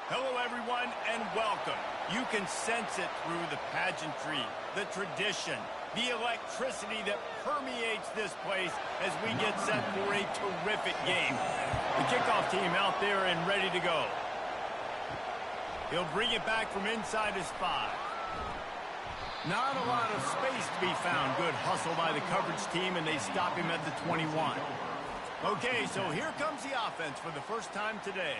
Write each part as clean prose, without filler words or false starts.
Hello, everyone, and welcome. You can sense it through the pageantry, the tradition, the electricity that permeates this place as we get set for a terrific game. The kickoff team out there and ready to go. He'll bring it back from inside his 5. Not a lot of space to be found. Good hustle by the coverage team, and they stop him at the 21. Okay, so here comes the offense for the first time today.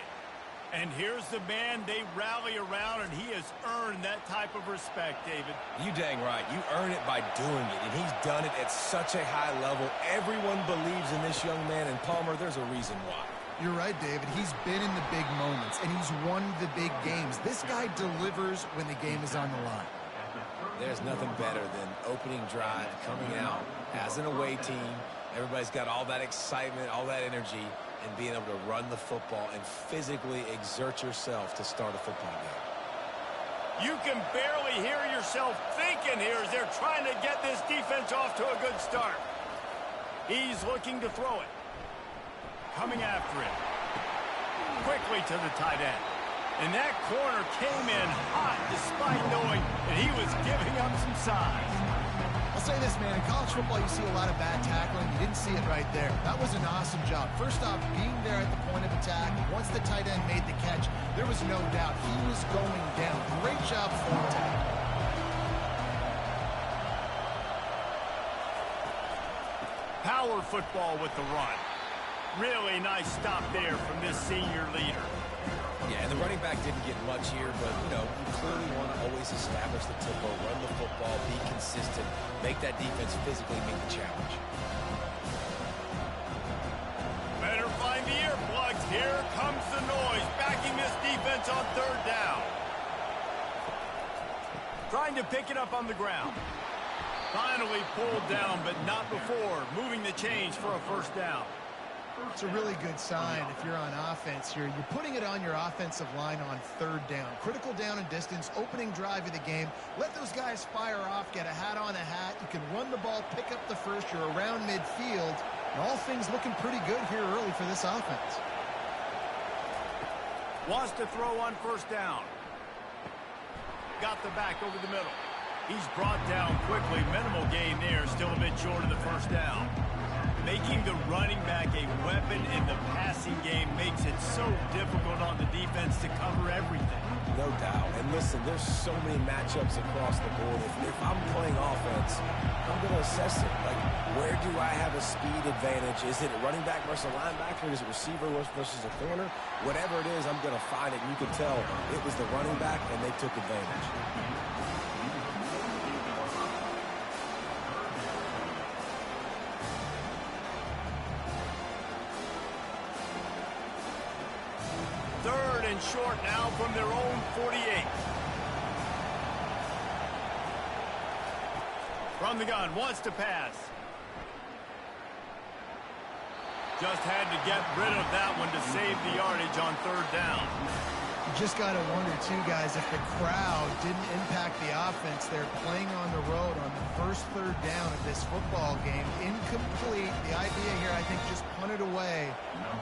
And here's the man they rally around, and he has earned that type of respect, David. You dang right. You earn it by doing it, and he's done it at such a high level. Everyone believes in this young man, and Palmer, there's a reason why. You're right, David. He's been in the big moments, and he's won the big games. This guy delivers when the game is on the line. There's nothing better than opening drive, coming out as an away team. Everybody's got all that excitement, all that energy, and being able to run the football and physically exert yourself to start a football game. You can barely hear yourself thinking here as they're trying to get this defense off to a good start. He's looking to throw it. Coming after it. Quickly to the tight end. And that corner came in hot despite knowing that he was giving up some size. I'll say this, man. In college football, you see a lot of bad tackling. You didn't see it right there. That was an awesome job. First off, being there at the point of attack. Once the tight end made the catch, there was no doubt he was going down. Great job for him. Power football with the run. Really nice stop there from this senior leader. Yeah, and the running back didn't get much here, but, you clearly want to always establish the tempo, run the football, be consistent, make that defense physically meet the challenge. Better find the earplugs. Here comes the noise, backing this defense on 3rd down. Trying to pick it up on the ground. Finally pulled down, but not before moving the chains for a 1st down. It's a really good sign if you're on offense here. You're putting it on your offensive line on 3rd down. Critical down and distance, opening drive of the game. Let those guys fire off, get a hat on a hat. You can run the ball, pick up the first. You're around midfield. And all things looking pretty good here early for this offense. Wants to throw on 1st down. Got the back over the middle. He's brought down quickly. Minimal gain there. Still a bit short of the 1st down. Making the running back a weapon in the passing game makes it so difficult on the defense to cover everything. No doubt. And listen, there's so many matchups across the board. If I'm playing offense, I'm going to assess it. Like, where do I have a speed advantage? Is it a running back versus a linebacker? Is it receiver versus a corner? Whatever it is, I'm going to find it. And you can tell it was the running back, and they took advantage. Short now from their own 48. From the gun, wants to pass. Just had to get rid of that one to save the yardage on 3rd down. You just got to wonder, too, guys, if the crowd didn't impact the offense. They're playing on the road on the first 3rd down of this football game. Incomplete. The idea here, I think, just punt it away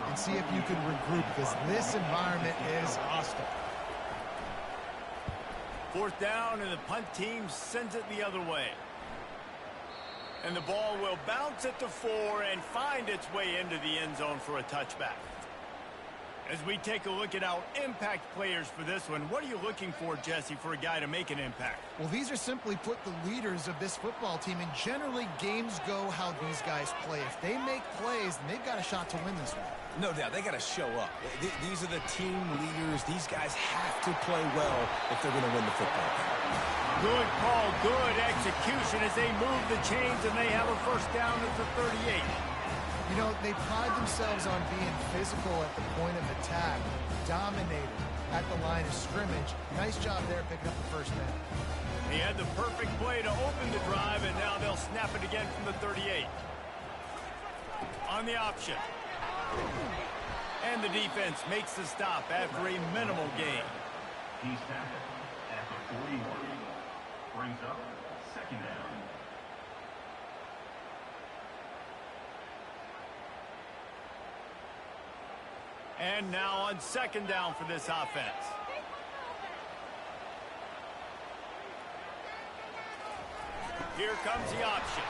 and see if you can regroup, because this environment is hostile. 4th down, and the punt team sends it the other way. And the ball will bounce at the 4 and find its way into the end zone for a touchback. As we take a look at our impact players for this one, what are you looking for, Jesse, for a guy to make an impact? Well, these are simply put the leaders of this football team, and generally games go how these guys play. If they make plays, then they've got a shot to win this one. No doubt. They got to show up. These are the team leaders. These guys have to play well if they're going to win the football game. Good call, good execution as they move the chains, and they have a 1st down at the 38. You know, they pride themselves on being physical at the point of attack, dominated at the line of scrimmage. Nice job there picking up the 1st down. He had the perfect play to open the drive, and now they'll snap it again from the 38. On the option. And the defense makes the stop after a minimal gain. He's tackled at the 41. Brings up 2nd down. And now on 2nd down for this offense. Here comes the option.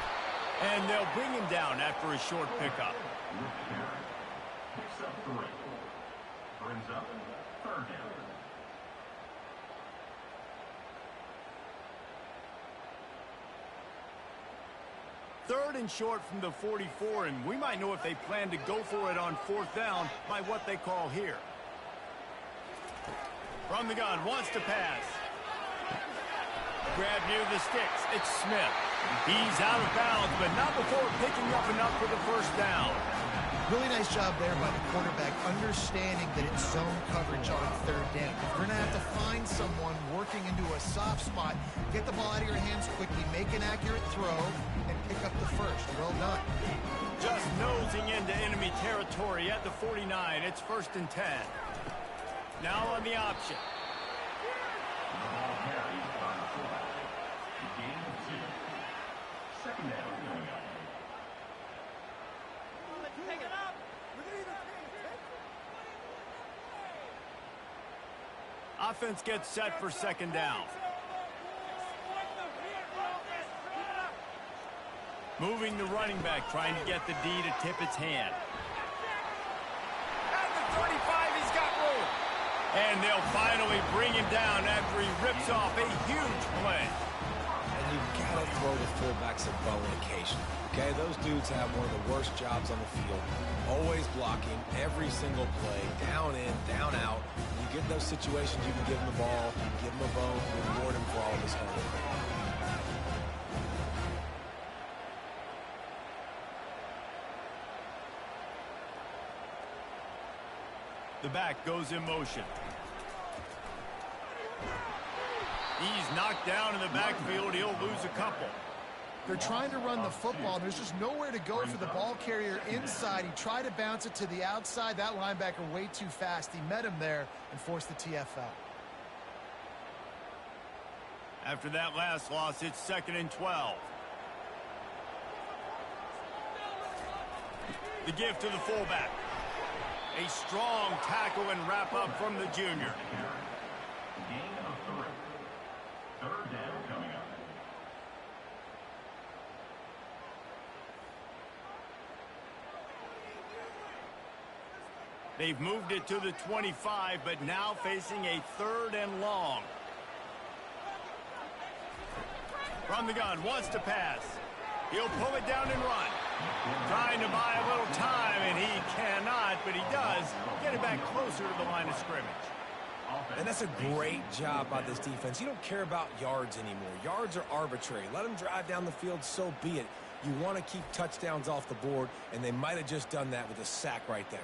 And they'll bring him down after a short pickup. Picks up 3. Brings up 3rd down. Third and short from the 44, and we might know if they plan to go for it on 4th down by what they call here. From the gun, wants to pass. Grab near the sticks. It's Smith. He's out of bounds, but not before picking up enough for the 1st down. Really nice job there by the quarterback, understanding that it's zone coverage on 3rd down. You're going to have to find someone working into a soft spot, get the ball out of your hands quickly, make an accurate throw, and pick up the 1st. Well done. Just nosing into enemy territory at the 49. It's 1st and 10. Now on the option. The ball carried by the fullback. Gain of 2. 2nd down coming up. Take it up. Offense gets set for 2nd down. Moving the running back, trying to get the D to tip its hand. At the 35, he's got room. And they'll finally bring him down after he rips off a huge play. And you've got to throw the fullbacks a bone occasionally. Okay, those dudes have one of the worst jobs on the field. Always blocking every single play, down in, down out. When you get in those situations, you can give them the ball, give them a bone, reward him for all of his hard work. The back goes in motion. He's knocked down in the backfield. He'll lose a couple. They're trying to run the football. There's just nowhere to go for the ball carrier inside. He tried to bounce it to the outside. That linebacker way too fast. He met him there and forced the TFL. After that last loss, it's 2nd and 12. The give to the fullback. A strong tackle and wrap up from the junior. Gain of 3. 3rd down coming up. They've moved it to the 25, but now facing a 3rd and long. From the gun, wants to pass. He'll pull it down and run. Trying to buy a little time, and he cannot, but he does get it back closer to the line of scrimmage. And that's a great job by this defense. You don't care about yards anymore. Yards are arbitrary. Let them drive down the field, so be it. You want to keep touchdowns off the board, and they might have just done that with a sack right there.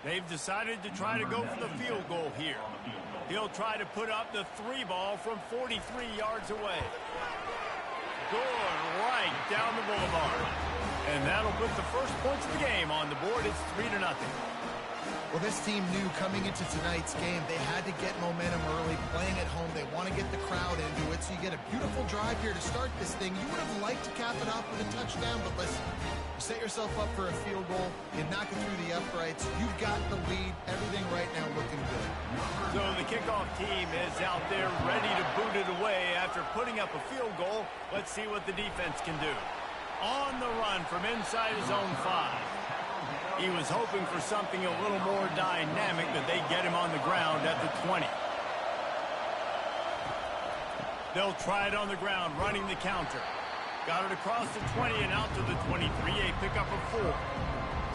They've decided to try to go for the field goal here. He'll try to put up the 3 ball from 43 yards away. Going right down the boulevard. And that'll put the first points of the game on the board. It's 3-0. Well, this team knew coming into tonight's game they had to get momentum early, playing at home. They want to get the crowd into it, so you get a beautiful drive here to start this thing. You would have liked to cap it off with a touchdown, but listen, you set yourself up for a field goal, you knock it through the uprights, you've got the lead, everything right now looking good. So the kickoff team is out there ready to boot it away after putting up a field goal. Let's see what the defense can do. On the run from inside his own 5. He was hoping for something a little more dynamic, but they get him on the ground at the 20. They'll try it on the ground, running the counter. Got it across the 20 and out to the 23, a pickup of 4.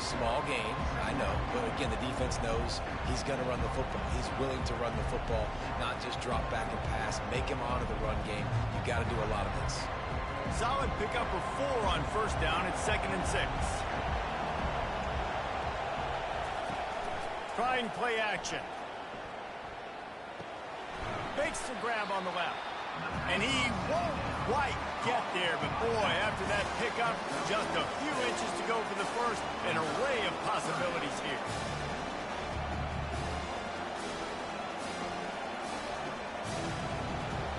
Small gain, I know, but again, the defense knows he's going to run the football. He's willing to run the football, not just drop back and pass, make him honor the run game. You got to do a lot of this. Solid pickup of 4 on 1st down. It's 2nd and 6. Trying play action. Makes the grab on the left. And he won't quite get there, but boy, after that pickup, just a few inches to go for the first. An array of possibilities here.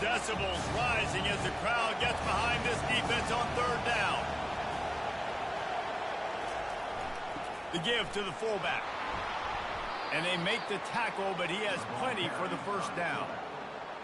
Decibels rising as the crowd gets behind this defense on 3rd down. The give to the fullback. And they make the tackle, but he has plenty for the first down.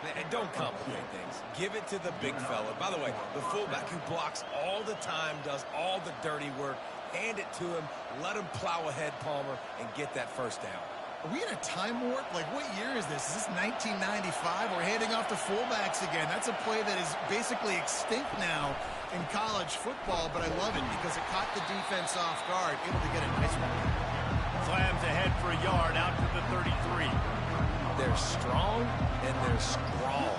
And don't complicate things. Give it to the big fella. By the way, the fullback who blocks all the time, does all the dirty work. Hand it to him, let him plow ahead, Palmer, and get that first down. Are we in a time warp? Like, what year is this? Is this 1995? We're handing off to fullbacks again. That's a play that is basically extinct now in college football, but I love it because it caught the defense off guard, able to get a nice one. Slams ahead for a yard out to the 33. They're strong and they're strong.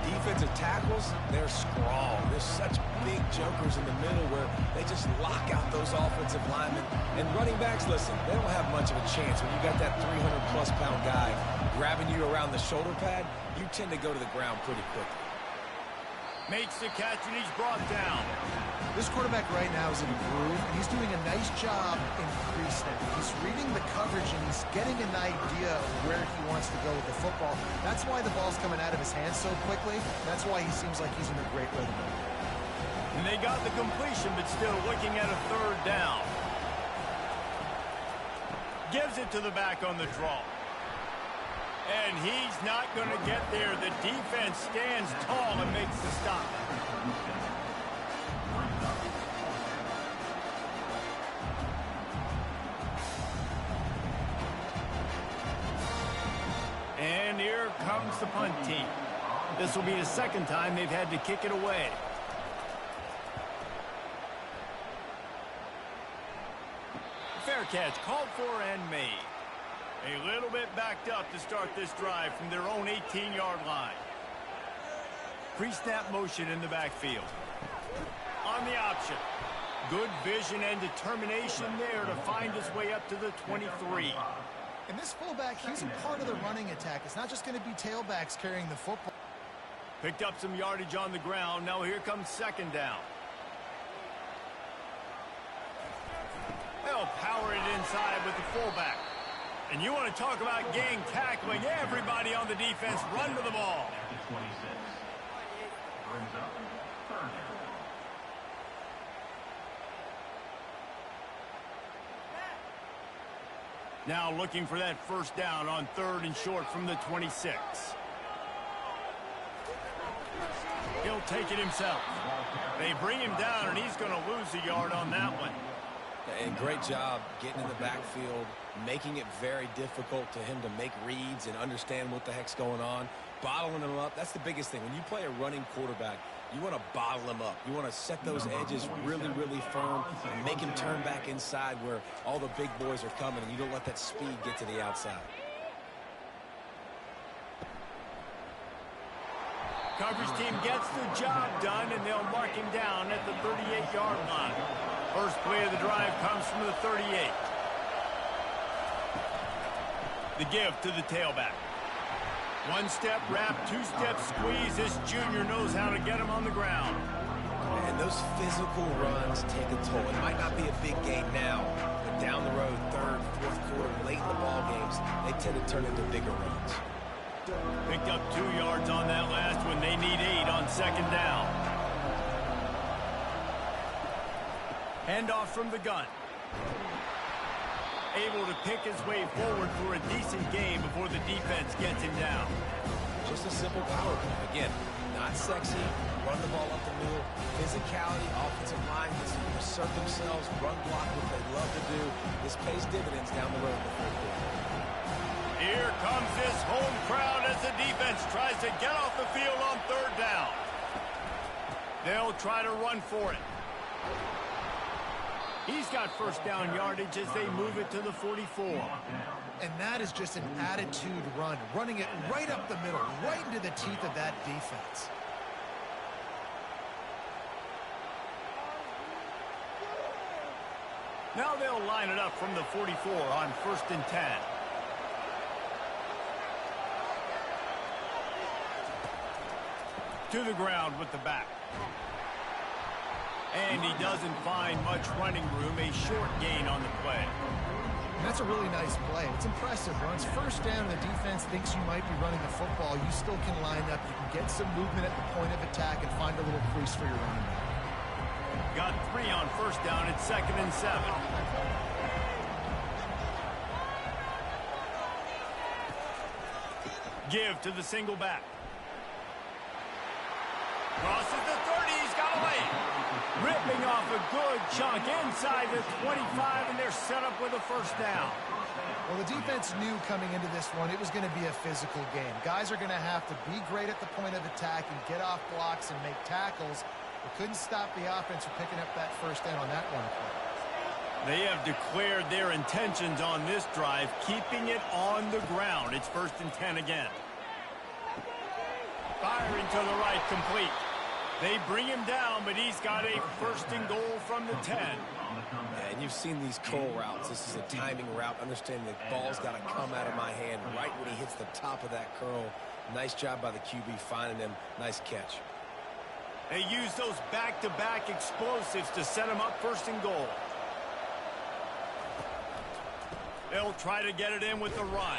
Defensive tackles, they're strong. There's such big jokers in the middle where they just lock out those offensive linemen. And running backs, listen, they don't have much of a chance. When you got that 300-plus pound guy grabbing you around the shoulder pad, you tend to go to the ground pretty quickly. Makes the catch and he's brought down. This quarterback right now is in a groove, and he's doing a nice job in pre-snap. He's reading the coverage, and he's getting an idea of where he wants to go with the football. That's why the ball's coming out of his hands so quickly. That's why he seems like he's in a great rhythm. And they got the completion, but still looking at a third down. Gives it to the back on the draw. And he's not going to get there. The defense stands tall and makes the stop. And here comes the punt team. This will be the second time they've had to kick it away. Fair catch called for and made. A little bit backed up to start this drive from their own 18-yard line. Pre-snap motion in the backfield. On the option. Good vision and determination there to find his way up to the 23. And this fullback, he's a part of the running attack. It's not just going to be tailbacks carrying the football. Picked up some yardage on the ground. Now here comes second down. They'll power it inside with the fullback. And you want to talk about gang tackling. Everybody on the defense run to the ball. After 26. Brings up third down. Now looking for that first down on third and short from the 26. He'll take it himself. They bring him down, and he's going to lose a yard on that one. And great job getting in the backfield, making it very difficult to him to make reads and understand what the heck's going on, bottling him up. That's the biggest thing. When you play a running quarterback, you want to bottle him up. You want to set those edges really, really firm and make him turn back inside where all the big boys are coming, and you don't let that speed get to the outside. Coverage team gets the job done, and they'll mark him down at the 38-yard line. First play of the drive comes from the 38. The give to the tailback. One-step wrap, two-step squeeze. This junior knows how to get him on the ground. And those physical runs take a toll. It might not be a big game now, but down the road, third, fourth quarter, late in the ball games, they tend to turn into bigger runs. Picked up 2 yards on that last one. They need 8 on second down. Handoff from the gun. Able to pick his way forward for a decent game before the defense gets him down. Just a simple power play. Again, not sexy, run the ball up the middle, physicality, offensive line, assert themselves, run block, what they love to do. This pays dividends down the road in the fourth quarter. Here comes this home crowd as the defense tries to get off the field on third down. They'll try to run for it. He's got first down yardage as they move it to the 44. And that is just an attitude run, running it right up the middle, right into the teeth of that defense. Now they'll line it up from the 44 on 1st and 10. To the ground with the back. And he doesn't find much running room, a short gain on the play. And that's a really nice play. It's impressive. Once first down, the defense thinks you might be running the football. You still can line up. You can get some movement at the point of attack and find a little crease for your running back. Got 3 on first down at 2nd and 7. Give to the single back. Crosses the 30. He's got away. Ripping off a good chunk inside the 25, and they're set up with a first down. Well, the defense knew coming into this one it was going to be a physical game. Guys are going to have to be great at the point of attack and get off blocks and make tackles. They couldn't stop the offense from picking up that first down on that one play. They have declared their intentions on this drive, keeping it on the ground. It's 1st and 10 again. Firing to the right, complete. They bring him down, but he's got a 1st and goal from the 10. Yeah, and you've seen these curl routes. This is a timing route. Understanding the ball's got to come out of my hand right when he hits the top of that curl. Nice job by the QB finding him. Nice catch. They use those back-to-back explosives to set him up 1st and goal. They'll try to get it in with the run.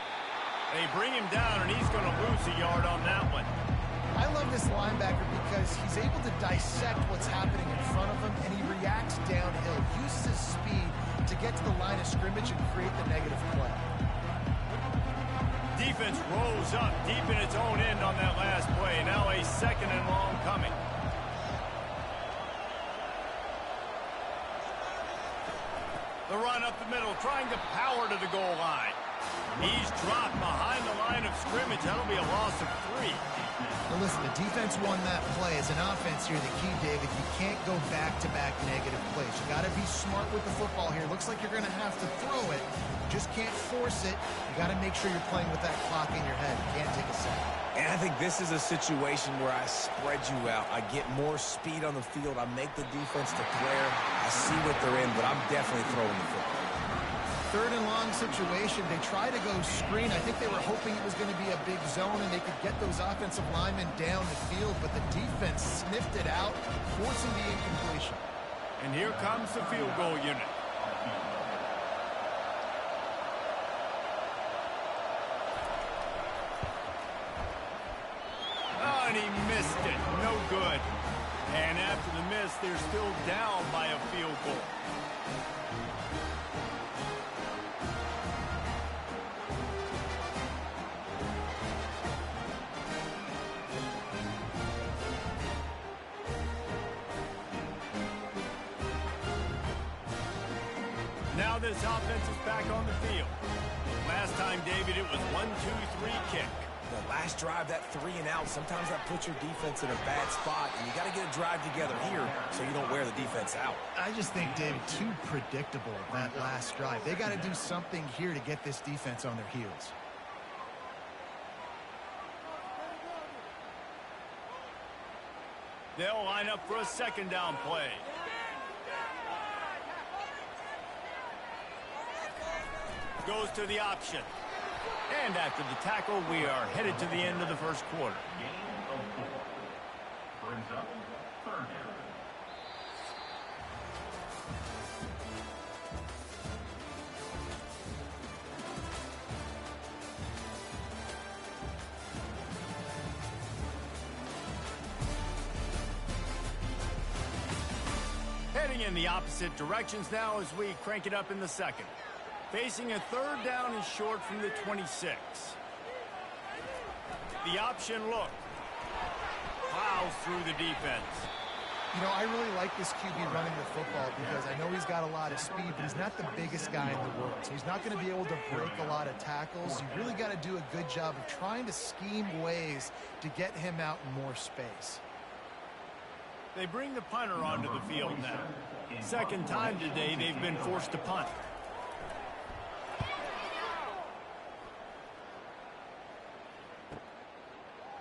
They bring him down, and he's going to lose a yard on that one. I love this linebacker because he's able to dissect what's happening in front of him, and he reacts downhill, uses his speed to get to the line of scrimmage and create the negative play. Defense rolls up deep in its own end on that last play. Now a 2nd and long coming. The run up the middle, trying to power to the goal line. He's dropped behind the line of scrimmage. That'll be a loss of 3. Now listen, the defense won that play. As an offense here, the key, David, you can't go back-to-back negative plays. You got to be smart with the football here. Looks like you're going to have to throw it. You just can't force it. You got to make sure you're playing with that clock in your head. You can't take a sack. And I think this is a situation where I spread you out. I get more speed on the field. I make the defense declare. I see what they're in, but I'm definitely throwing the football. 3rd and long situation. They try to go screen. I think they were hoping it was going to be a big zone and they could get those offensive linemen down the field, but the defense sniffed it out, forcing the incompletion. And here comes the field goal unit. Oh, and he missed it. No good. And after the miss, they're still down by a field goal. Now this offense is back on the field. Last time, David, it was 1-2-3 kick. The last drive, that 3 and out, sometimes that puts your defense in a bad spot, and you got to get a drive together here so you don't wear the defense out. I just think, David, too predictable, that last drive. They got to do something here to get this defense on their heels. They'll line up for a 2nd down play. Goes to the option. And after the tackle, we are headed to the end of the 1st quarter. Gain of 4. Brings up 3rd down. Heading in the opposite directions now as we crank it up in the 2nd. Facing a 3rd down and short from the 26. The option look. Plows through the defense. You know, I really like this QB running the football because I know he's got a lot of speed, but he's not the biggest guy in the world. So he's not going to be able to break a lot of tackles. You really got to do a good job of trying to scheme ways to get him out in more space. They bring the punter onto the field now. 2nd time today they've been forced to punt.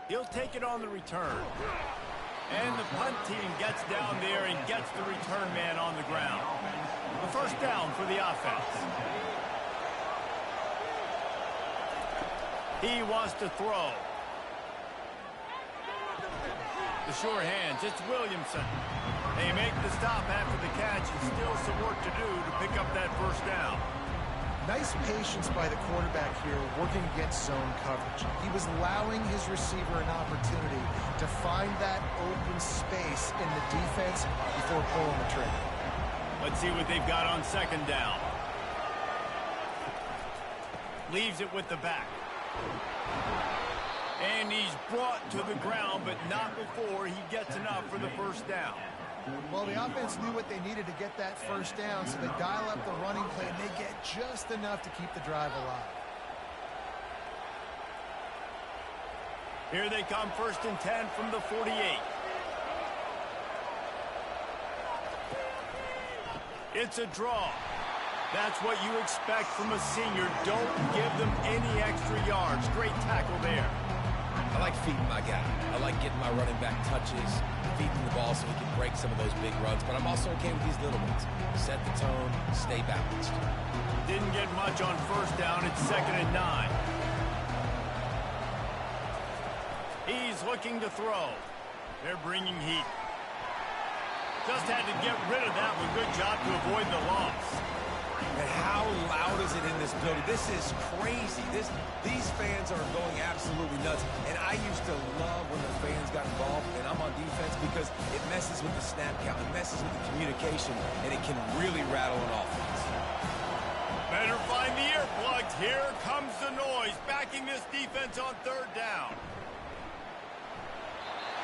He'll take it on the return. And the punt team gets down there and gets the return man on the ground. The 1st down for the offense. He wants to throw. The sure hands, it's Williamson. They make the stop after the catch and still some work to do to pick up that 1st down. Nice patience by the quarterback here working against zone coverage. He was allowing his receiver an opportunity to find that open space in the defense before pulling the trigger. Let's see what they've got on 2nd down. Leaves it with the back. And he's brought to the ground, but not before he gets enough for the first down. Well, the offense knew what they needed to get that first down, so they dial up the running play, and they get just enough to keep the drive alive. Here they come, 1st and 10 from the 48. It's a draw. That's what you expect from a senior. Don't give them any extra yards. Great tackle there. I like feeding my guy. I like getting my running back touches, feeding the ball so he can break some of those big runs. But I'm also okay with these little ones. Set the tone, stay balanced. Didn't get much on 1st down. It's 2nd and 9. He's looking to throw. They're bringing heat. Just had to get rid of that one. Good job to avoid the loss. And how loud is it in this building? This is crazy. These fans are going absolutely nuts. And I used to love when the fans got involved, and I'm on defense because it messes with the snap count. It messes with the communication, and it can really rattle an offense. Better find the earplugs. Here comes the noise, backing this defense on 3rd down.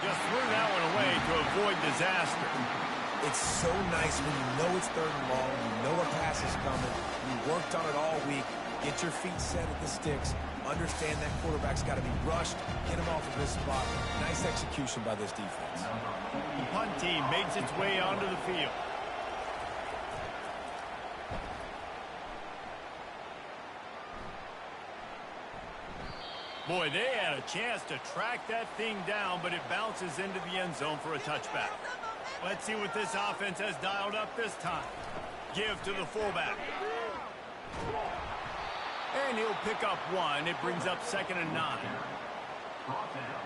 Just threw that one away to avoid disaster. It's so nice when you know it's 3rd and long, you know a pass is coming, you worked on it all week, get your feet set at the sticks, understand that quarterback's got to be rushed, get him off of this spot. Nice execution by this defense. The punt team makes its way onto the field. Boy, they had a chance to track that thing down, but it bounces into the end zone for a touchback. Let's see what this offense has dialed up this time. Give to the fullback. And he'll pick up 1. It brings up 2nd and 9. Brought down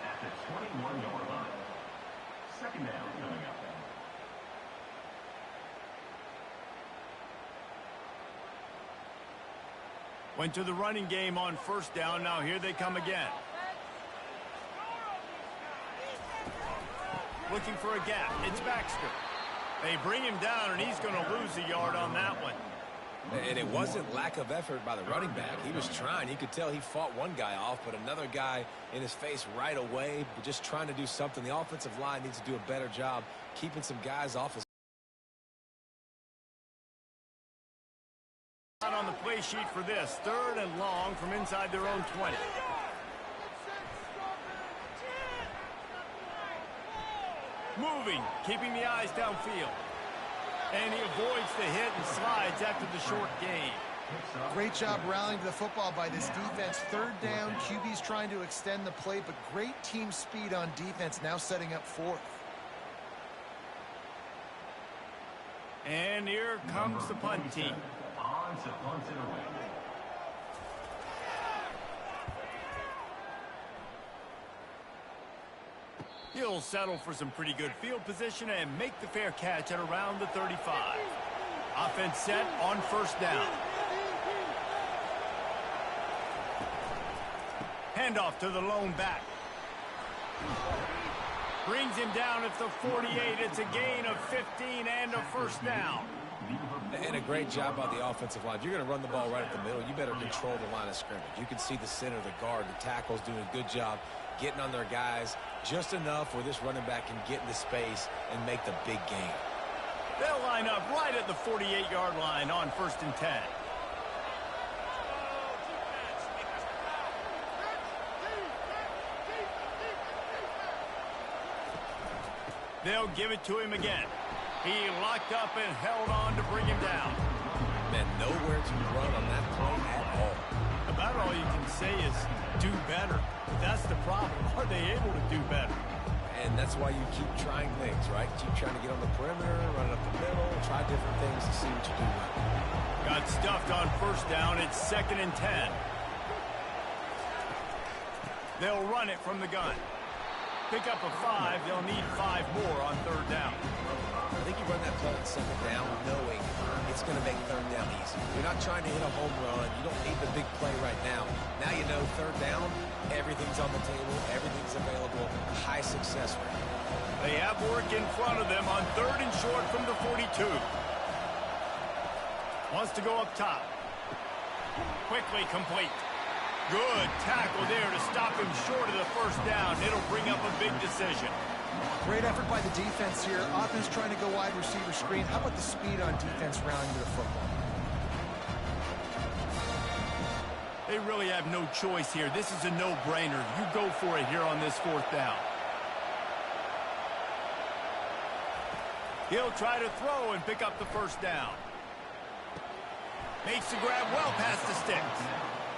at the 21-yard line. 2nd down coming up. Went to the running game on 1st down. Now here they come again. Looking for a gap. It's Baxter. They bring him down, and he's going to lose a yard on that one. And it wasn't lack of effort by the running back. He was trying. You could tell he fought one guy off, but another guy in his face right away, but just trying to do something. The offensive line needs to do a better job keeping some guys off his. On the play sheet for this, 3rd and long from inside their own 20. Moving, keeping the eyes downfield. And he avoids the hit and slides after the short gain. Great job rallying to the football by this defense. 3rd down, QB's trying to extend the play, but great team speed on defense, now setting up 4th. And here comes the punt team. On to punt it away. He'll settle for some pretty good field position and make the fair catch at around the 35. Offense set on 1st down. Handoff to the lone back. Brings him down at the 48. It's a gain of 15 and a 1st down. And a great job by the offensive line. If you're going to run the ball right at the middle, you better control the line of scrimmage. You can see the center, the guard, the tackles doing a good job getting on their guys just enough where this running back can get into space and make the big gain. They'll line up right at the 48-yard line on 1st and 10. They'll give it to him again. He locked up and held on to bring him down. Man, nowhere to run on that play at all. About all you can say is do better. But that's the problem. Are they able to do better? And that's why you keep trying things, right? Keep trying to get on the perimeter, run it up the middle, try different things to see what you do right. Got stuffed on 1st down. It's 2nd and 10. They'll run it from the gun. Pick up a 5. They'll need 5 more on 3rd down. I think you run that play on 2nd down knowing it's going to make 3rd down easy. You're not trying to hit a home run. You don't need the big play right now. Now you know 3rd down, everything's on the table, everything's available, high success rate. They have work in front of them on 3rd and short from the 42. Wants to go up top. Quickly complete. Good tackle there to stop him short of the first down. It'll bring up a big decision. Great effort by the defense here. Offense trying to go wide receiver screen. How about the speed on defense rounding to the football? They really have no choice here. This is a no-brainer. You go for it here on this fourth down. He'll try to throw and pick up the first down. Makes the grab well past the sticks.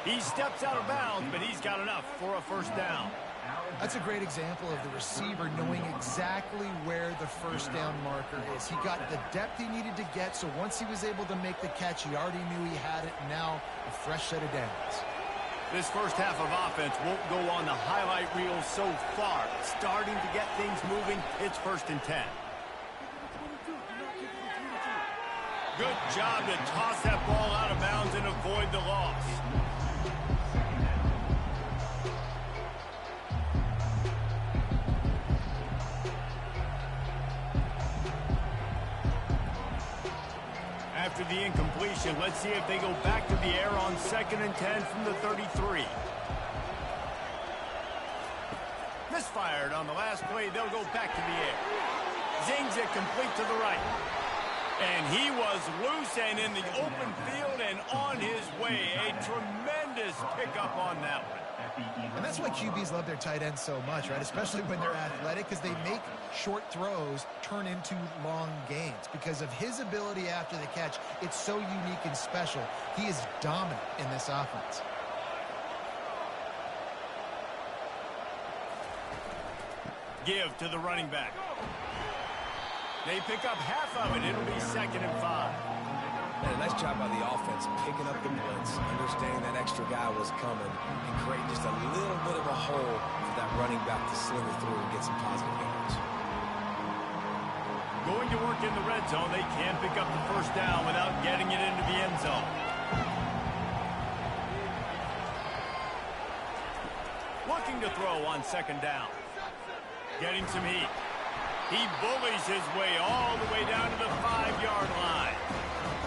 He steps out of bounds, but he's got enough for a first down. That's a great example of the receiver knowing exactly where the first down marker is. He got the depth he needed to get, so once he was able to make the catch, he already knew he had it. Now, a fresh set of downs. This first half of offense won't go on the highlight reel so far. Starting to get things moving. It's 1st and 10. Good job to toss that ball out of bounds and avoid the loss. After the incompletion, let's see if they go back to the air on 2nd and 10 from the 33. Misfired on the last play. They'll go back to the air. Zings it complete to the right. And he was loose and in the open field and on his way. A tremendous pickup on that one. And that's why QBs love their tight ends so much, right? Especially when they're athletic, because they make short throws turn into long gains. Because of his ability after the catch, it's so unique and special. He is dominant in this offense. Give to the running back. They pick up half of it. It'll be 2nd and 5. And a nice job by the offense picking up the blitz, understanding that extra guy was coming, and creating just a little bit of a hole for that running back to slither through and get some positive yards. Going to work in the red zone. They can pick up the first down without getting it into the end zone. Looking to throw on 2nd down. Getting some heat. He bullies his way all the way down to the 5-yard line.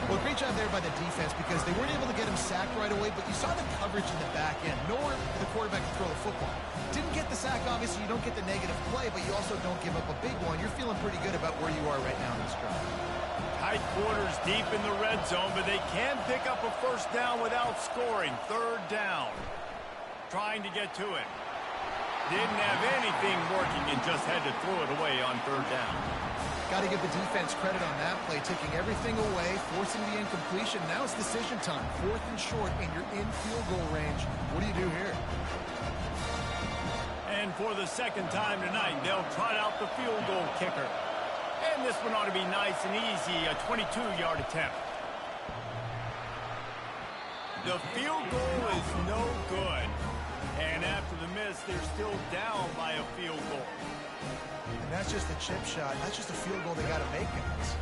Well, great job there by the defense because they weren't able to get him sacked right away, but you saw the coverage in the back end. Nowhere for the quarterback to throw the football. Didn't get the sack, obviously. You don't get the negative play, but you also don't give up a big one. You're feeling pretty good about where you are right now in this drive. Tight quarters deep in the red zone, but they can pick up a first down without scoring. 3rd down. Trying to get to it. Didn't have anything working and just had to throw it away on 3rd down. Got to give the defense credit on that play, taking everything away, forcing the incompletion. Now it's decision time. 4th and short, and you're in field goal range. What do you do here? And for the 2nd time tonight, they'll trot out the field goal kicker. And this one ought to be nice and easy, a 22-yard attempt. The field goal is no good. And after the miss, they're still down by a field goal. And that's just a chip shot. That's just a field goal they got to make, guys.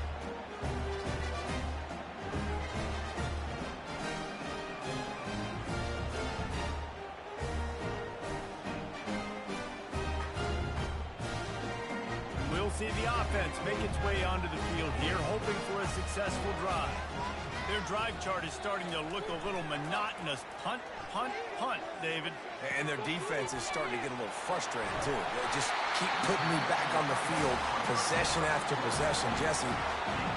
We'll see the offense make its way onto the field here, hoping for a successful drive. Their drive chart is starting to look a little monotonous. Punt, punt, punt, David. And their defense is starting to get a little frustrated, too. They just keep putting me back on the field, possession after possession. Jesse,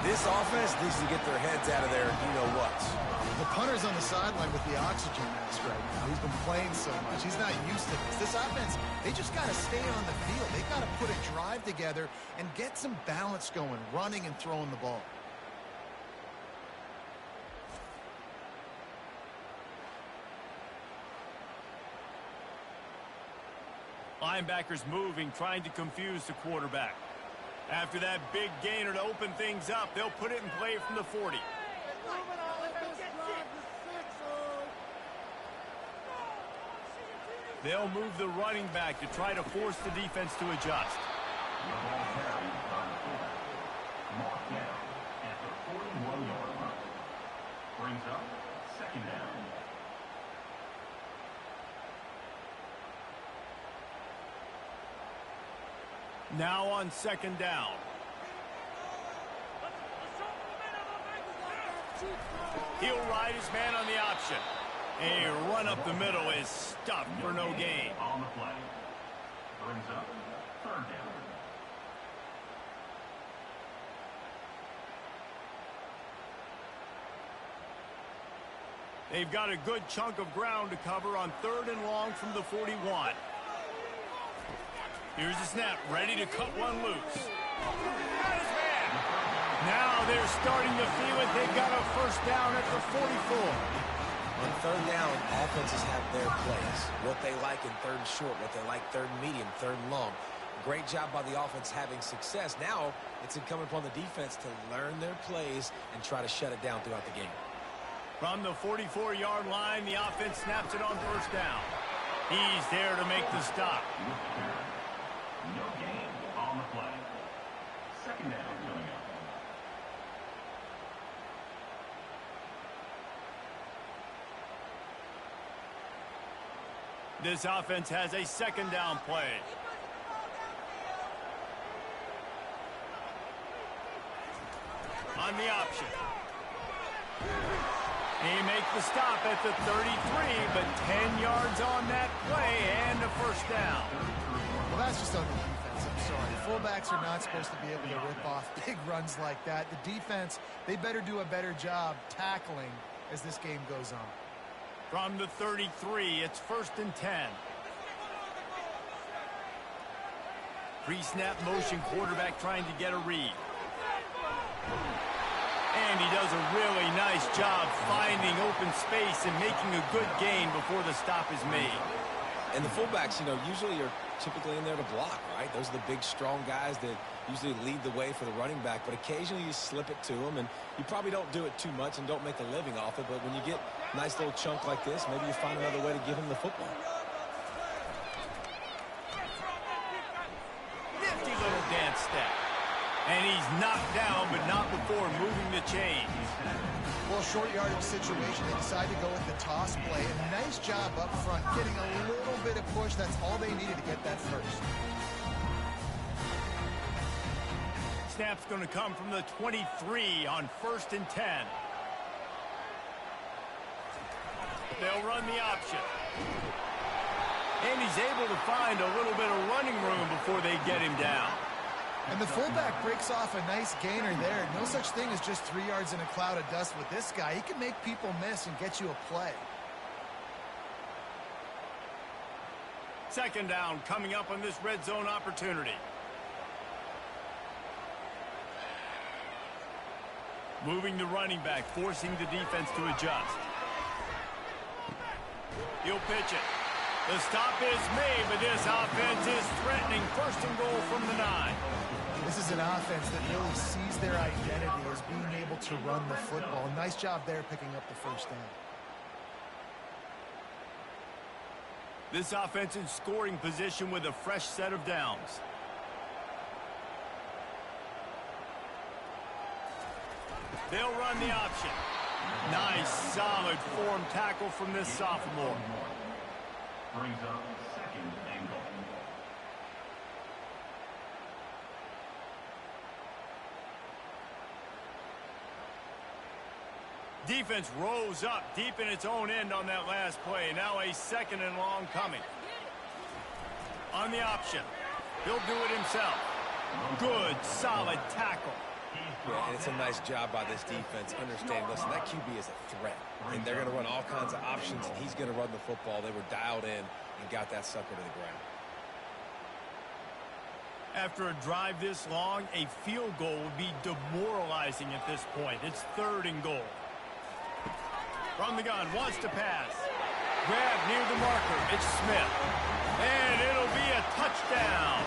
this offense needs to get their heads out of there, you-know-what. The punter's on the sideline with the oxygen mask right now. He's been playing so much. He's not used to this. This offense, they just got to stay on the field. They got to put a drive together and get some balance going, running and throwing the ball. Linebackers moving, trying to confuse the quarterback. After that big gainer to open things up, they'll put it in play from the 40. They'll move the running back to try to force the defense to adjust. The ball carried by the fullback. Marked down at the 41-yard line. Brings up 2nd down. Now on 2nd down. He'll ride his man on the option. A run up the middle is stuffed for no gain. On the play. Brings up third down. They've got a good chunk of ground to cover on 3rd and long from the 41. Here's the snap, ready to cut one loose. Now they're starting to feel it. They've got a first down at the 44. On 3rd down, offenses have their plays. What they like in 3rd and short, what they like 3rd and medium, 3rd and long. Great job by the offense having success. Now it's incumbent upon the defense to learn their plays and try to shut it down throughout the game. From the 44-yard line, the offense snaps it on first down. He's there to make the stop. No gain on the play. Second down coming up. This offense has a second down play. On the option. He makes the stop at the 33, but 10 yards on that play and a first down. Well, that's just on the defense. I'm sorry. Fullbacks are not supposed to be able to rip off big runs like that. The defense, they better do a better job tackling as this game goes on. From the 33, it's 1st and 10. Pre-snap motion, quarterback trying to get a read. And he does a really nice job finding open space and making a good gain before the stop is made. And the fullbacks, usually are typically in there to block, right? Those are the big, strong guys that usually lead the way for the running back. But occasionally you slip it to them, and you probably don't do it too much and don't make a living off it. But when you get a nice little chunk like this, maybe you find another way to give him the football. Nifty little dance step. And he's knocked down, but not before moving the chains. Well, short yardage situation, they decide to go with the toss play. And nice job up front, getting a little bit of push. That's all they needed to get that first. Snap's going to come from the 23 on 1st and 10. They'll run the option. And he's able to find a little bit of running room before they get him down. And the fullback breaks off a nice gainer there. No such thing as just 3 yards in a cloud of dust with this guy. He can make people miss and get you a play. Second down coming up on this red zone opportunity. Moving the running back, forcing the defense to adjust. He'll pitch it. The stop is made, but this offense is threatening 1st and goal from the 9. This is an offense that really sees their identity as being able to run the football. Nice job there picking up the first down. This offense in scoring position with a fresh set of downs. They'll run the option. Nice, solid form tackle from this sophomore. Brings up second and goal. Defense rose up deep in its own end on that last play. Now a 2nd and long coming. On the option. He'll do it himself. Good, solid tackle. Yeah, and it's a nice job by this defense. Understand, listen, that QB is a threat. And they're going to run all kinds of options, and he's going to run the football. They were dialed in and got that sucker to the ground. After a drive this long, a field goal would be demoralizing at this point. It's 3rd and goal. From the gun, wants to pass. Grab near the marker. It's Smith. And it'll be a touchdown.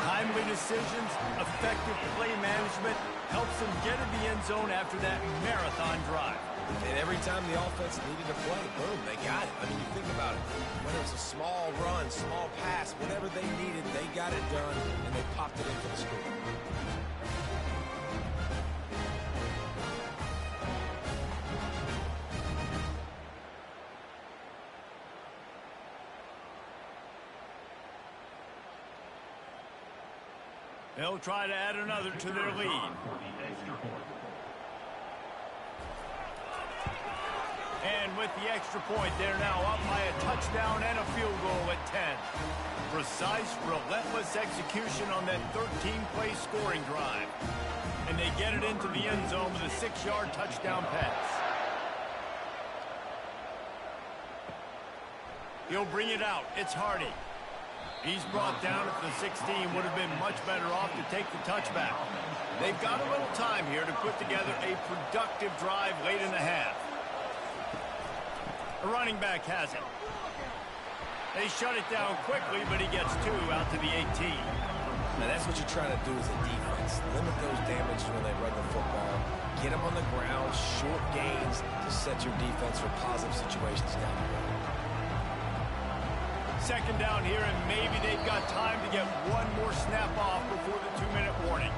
Timely decisions, effective play management helps them get in the end zone after that marathon drive. And every time the offense needed a play, boom, they got it. I mean, you think about it. Whether it's a small run, small pass, whatever they needed, they got it done, and they popped it in for the score. They'll try to add another to their lead. And with the extra point, they're now up by a touchdown. touchdown and a field goal at 10. Precise, relentless execution on that 13-play scoring drive. And they get it into the end zone with a 6-yard touchdown pass. He'll bring it out. It's Hardy. He's brought down at the 16. Would have been much better off to take the touchback. They've got a little time here to put together a productive drive late in the half. The running back has it. They shut it down quickly, but he gets 2 out to the 18. Now that's what you're trying to do as a defense. Limit those damages when they run the football. Get them on the ground, short gains to set your defense for positive situations down the road. Second down here, and maybe they've got time to get one more snap off before the 2-minute warning.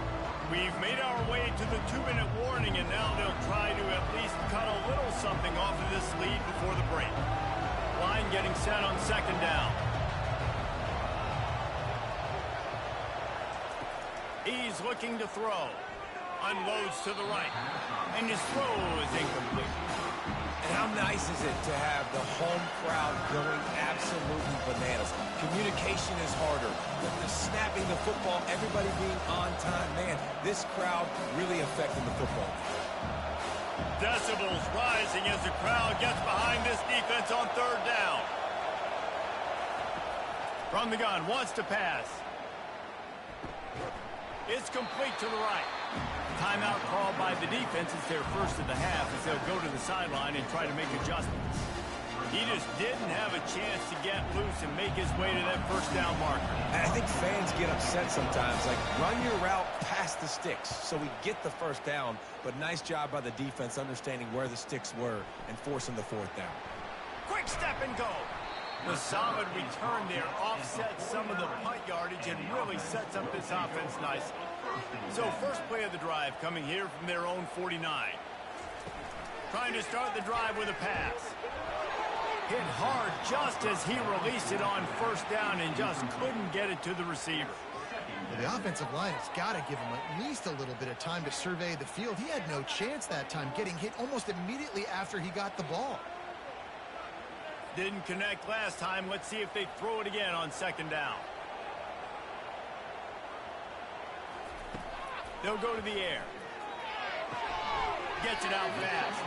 We've made our way to the 2-minute warning, and now they'll try to at least cut a little something off of this lead before the break. Line getting set on second down. He's looking to throw. Unloads to the right. And his throw is incomplete. And how nice is it to have the home crowd going absolutely bananas? Communication is harder. The snapping the football, everybody being on time. Man, this crowd really affecting the football. Decibels rising as the crowd gets behind this defense on third down. From the gun, wants to pass. It's complete to the right. Timeout called by the defense. It's their first of the half as they'll go to the sideline and try to make adjustments. He just didn't have a chance to get loose and make his way to that first down marker. And I think fans get upset sometimes. Like, run your route past the sticks so we get the first down. But nice job by the defense understanding where the sticks were and forcing the fourth down. Quick step and go. The solid return there offsets some of the punt yardage and really sets up this offense nicely. So first play of the drive coming here from their own 49. Trying to start the drive with a pass. Hit hard just as he released it on first down and just couldn't get it to the receiver. Well, the offensive line has got to give him at least a little bit of time to survey the field. He had no chance that time, getting hit almost immediately after he got the ball. Didn't connect last time. Let's see if they throw it again on second down. They'll go to the air. Gets it out fast.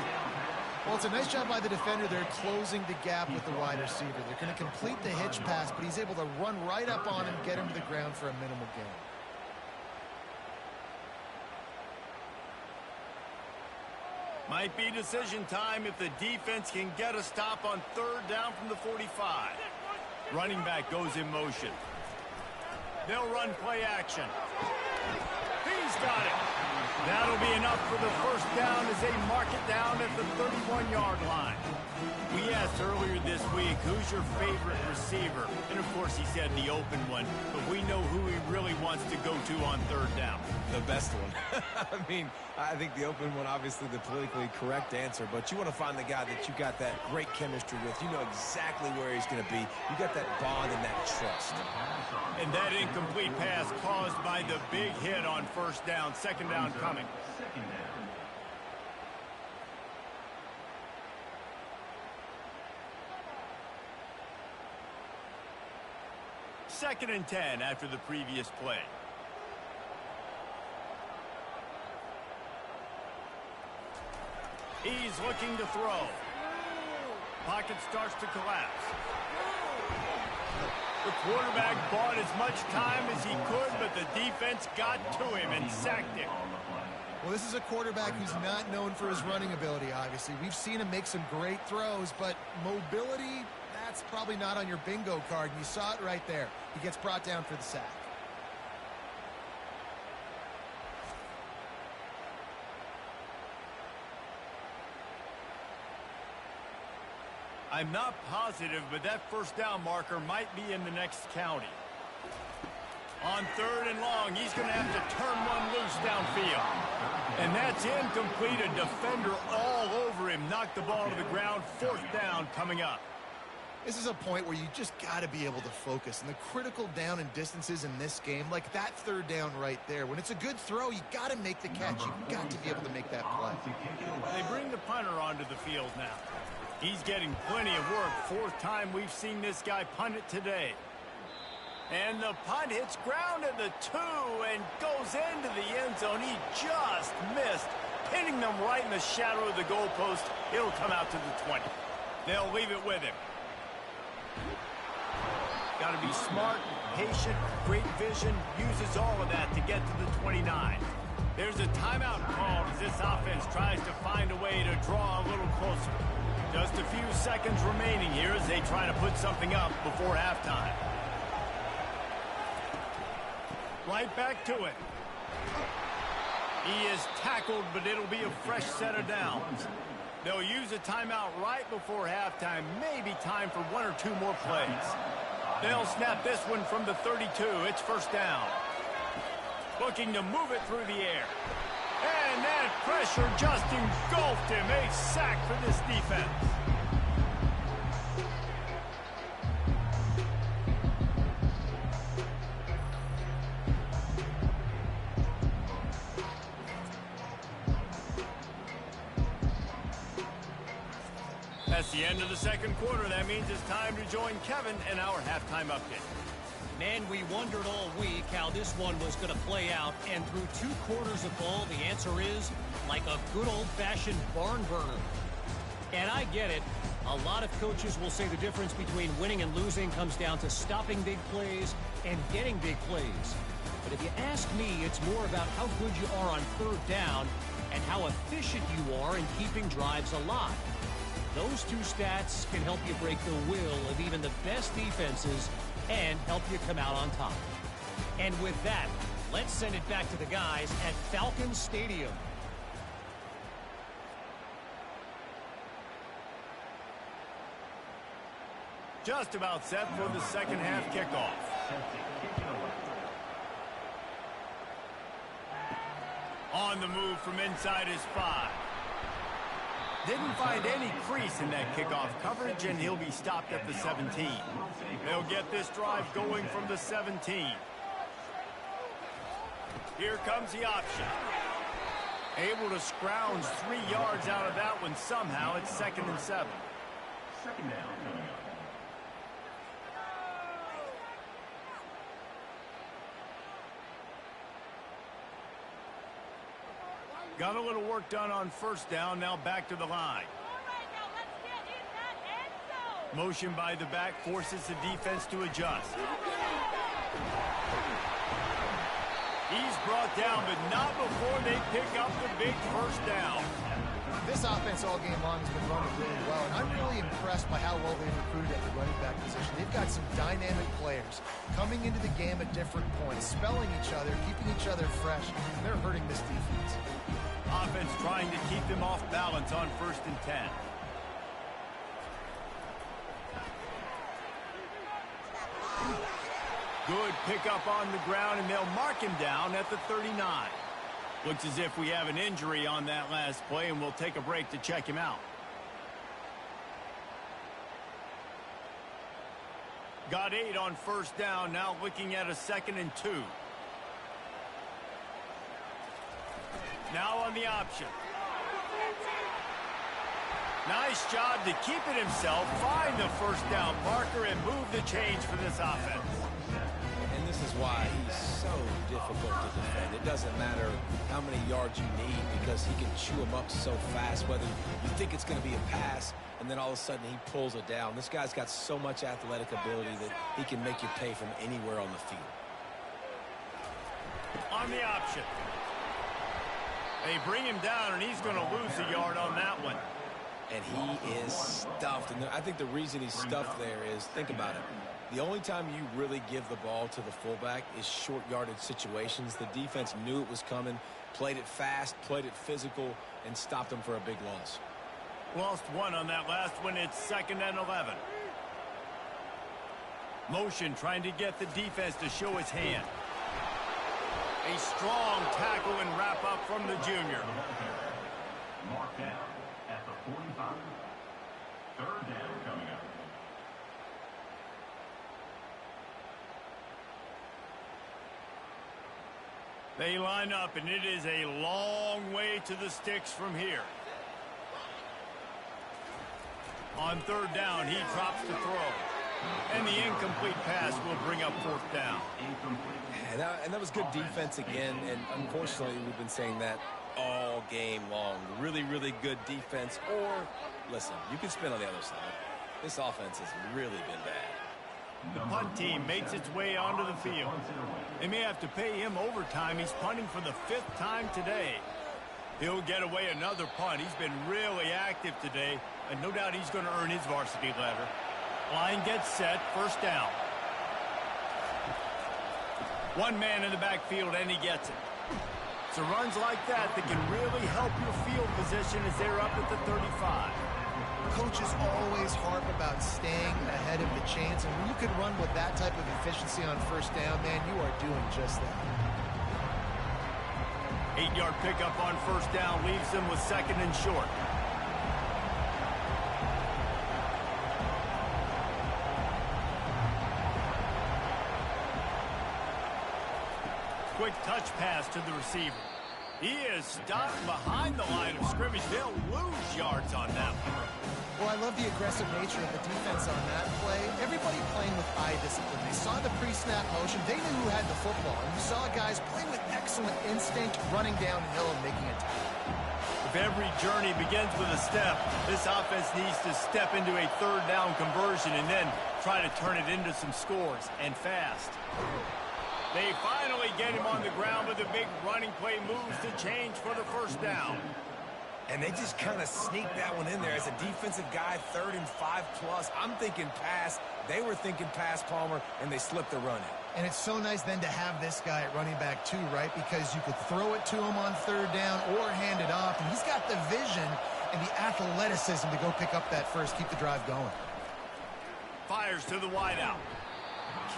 Well, it's a nice job by the defender. They're closing the gap with the wide receiver. They're going to complete the hitch pass, but he's able to run right up on him, get him to the ground for a minimal gain. Might be decision time if the defense can get a stop on third down from the 45. Running back goes in motion. They'll run play action. He's got it. That'll be enough for the first down as they mark it down at the 31-yard line. We asked earlier this week, who's your favorite receiver? And, of course, he said the open one, but we know who he really wants to go to on third down. The best one. I mean, I think the open one, obviously the politically correct answer, but you want to find the guy that you got that great chemistry with. You know exactly where he's going to be. You got that bond and that trust. And that incomplete pass caused by the big hit on first down. Second down coming. Second and 10 after the previous play. He's looking to throw. Pocket starts to collapse. The quarterback bought as much time as he could, but the defense got to him and sacked him. Well, this is a quarterback who's not known for his running ability, obviously. We've seen him make some great throws, but mobility, that's probably not on your bingo card, and you saw it right there. He gets brought down for the sack. I'm not positive, but that first down marker might be in the next county. On third and long, he's going to have to turn one loose downfield. And that's incomplete. A defender all over him. Knocked the ball to the ground. Fourth down coming up. This is a point where you just got to be able to focus. And the critical down and distances in this game, like that third down right there, when it's a good throw, you got to make the catch. You've got to be able to make that play. They bring the punter onto the field now. He's getting plenty of work. Fourth time we've seen this guy punt it today. And the punt hits ground at the 2 and goes into the end zone. He just missed, pinning them right in the shadow of the goalpost. It'll come out to the 20. They'll leave it with him. Got to be smart, patient, great vision, uses all of that to get to the 29. There's a timeout called as this offense tries to find a way to draw a little closer. Just a few seconds remaining here as they try to put something up before halftime. Right back to it. He is tackled, but it'll be a fresh set of downs. They'll use a timeout right before halftime. Maybe time for 1 or 2 more plays. They'll snap this one from the 32. It's first down. Looking to move it through the air. And that pressure just engulfed him. A sack for this defense. That's the end of the second quarter. That means it's time to join Kevin in our halftime update. Man, we wondered all week how this one was going to play out, and through 2 quarters of ball, the answer is like a good old-fashioned barn burner. And I get it. A lot of coaches will say the difference between winning and losing comes down to stopping big plays and getting big plays. But if you ask me, it's more about how good you are on third down and how efficient you are in keeping drives alive. Those 2 stats can help you break the will of even the best defenses and help you come out on top. And with that, let's send it back to the guys at Falcon Stadium. Just about set for the second half kickoff. On the move from inside his 5. Didn't find any crease in that kickoff coverage, and he'll be stopped at the 17. They'll get this drive going from the 17. Here comes the option. Able to scrounge 3 yards out of that one somehow. It's 2nd and 7. Second down coming up. Got a little work done on first down. Now back to the line. Motion by the back forces the defense to adjust. He's brought down, but not before they pick up the big first down. This offense all game long has been running really well, and I'm really impressed by how well they recruited at the running back position. They've got some dynamic players coming into the game at different points, spelling each other, keeping each other fresh, and they're hurting this defense. Offense trying to keep them off balance on 1st and 10. Good pickup on the ground, and they'll mark him down at the 39. Looks as if we have an injury on that last play, and we'll take a break to check him out. Got 8 on first down, now looking at a 2nd and 2. Now on the option. Nice job to keep it himself, find the first down marker, and move the change for this offense. And this is why he's so difficult to defend. It doesn't matter how many yards you need because he can chew them up so fast, whether you think it's going to be a pass and then all of a sudden he pulls it down. This guy's got so much athletic ability that he can make you pay from anywhere on the field. On the option. They bring him down, and he's going to lose a yard on that one. And he is stuffed. And I think the reason he's stuffed there is, think about it. The only time you really give the ball to the fullback is short yardage situations. The defense knew it was coming, played it fast, played it physical, and stopped him for a big loss. Lost 1 on that last one. It's 2nd and 11. Motion trying to get the defense to show his hand. A strong tackle and wrap up from the junior. Marked down at the 45. Third down coming up. They line up, and it is a long way to the sticks from here. On third down, he drops to throw. And the incomplete pass will bring up fourth down. And that was good defense again, and unfortunately, we've been saying that all game long. Really, really good defense. Or, listen, you can spin on the other side. This offense has really been bad. The punt team makes its way onto the field. They may have to pay him overtime. He's punting for the 5th time today. He'll get away another punt. He's been really active today, and no doubt he's going to earn his varsity letter. Line gets set, first down. One man in the backfield, and he gets it. So runs like that can really help your field position as they're up at the 35. Coaches always harp about staying ahead of the chains, and when you can run with that type of efficiency on first down, man, you are doing just that. 8-yard pickup on first down leaves them with 2nd and short. Quick touch pass to the receiver. He is stopped behind the line of scrimmage. They'll lose yards on that one. Well, I love the aggressive nature of the defense on that play. Everybody playing with eye discipline. They saw the pre-snap motion. They knew who had the football. And you saw guys play with excellent instinct, running downhill and making a tackle. If every journey begins with a step, this offense needs to step into a 3rd down conversion and then try to turn it into some scores, and fast. They finally get him on the ground with a big running play, moves to change for the first down. And they just kind of sneaked that one in there as a defensive guy, 3rd and 5+. I'm thinking pass. They were thinking pass, Palmer, and they slipped the run in. And it's so nice then to have this guy at running back too, right? Because you could throw it to him on 3rd down or hand it off. And he's got the vision and the athleticism to go pick up that first, keep the drive going. Fires to the wideout.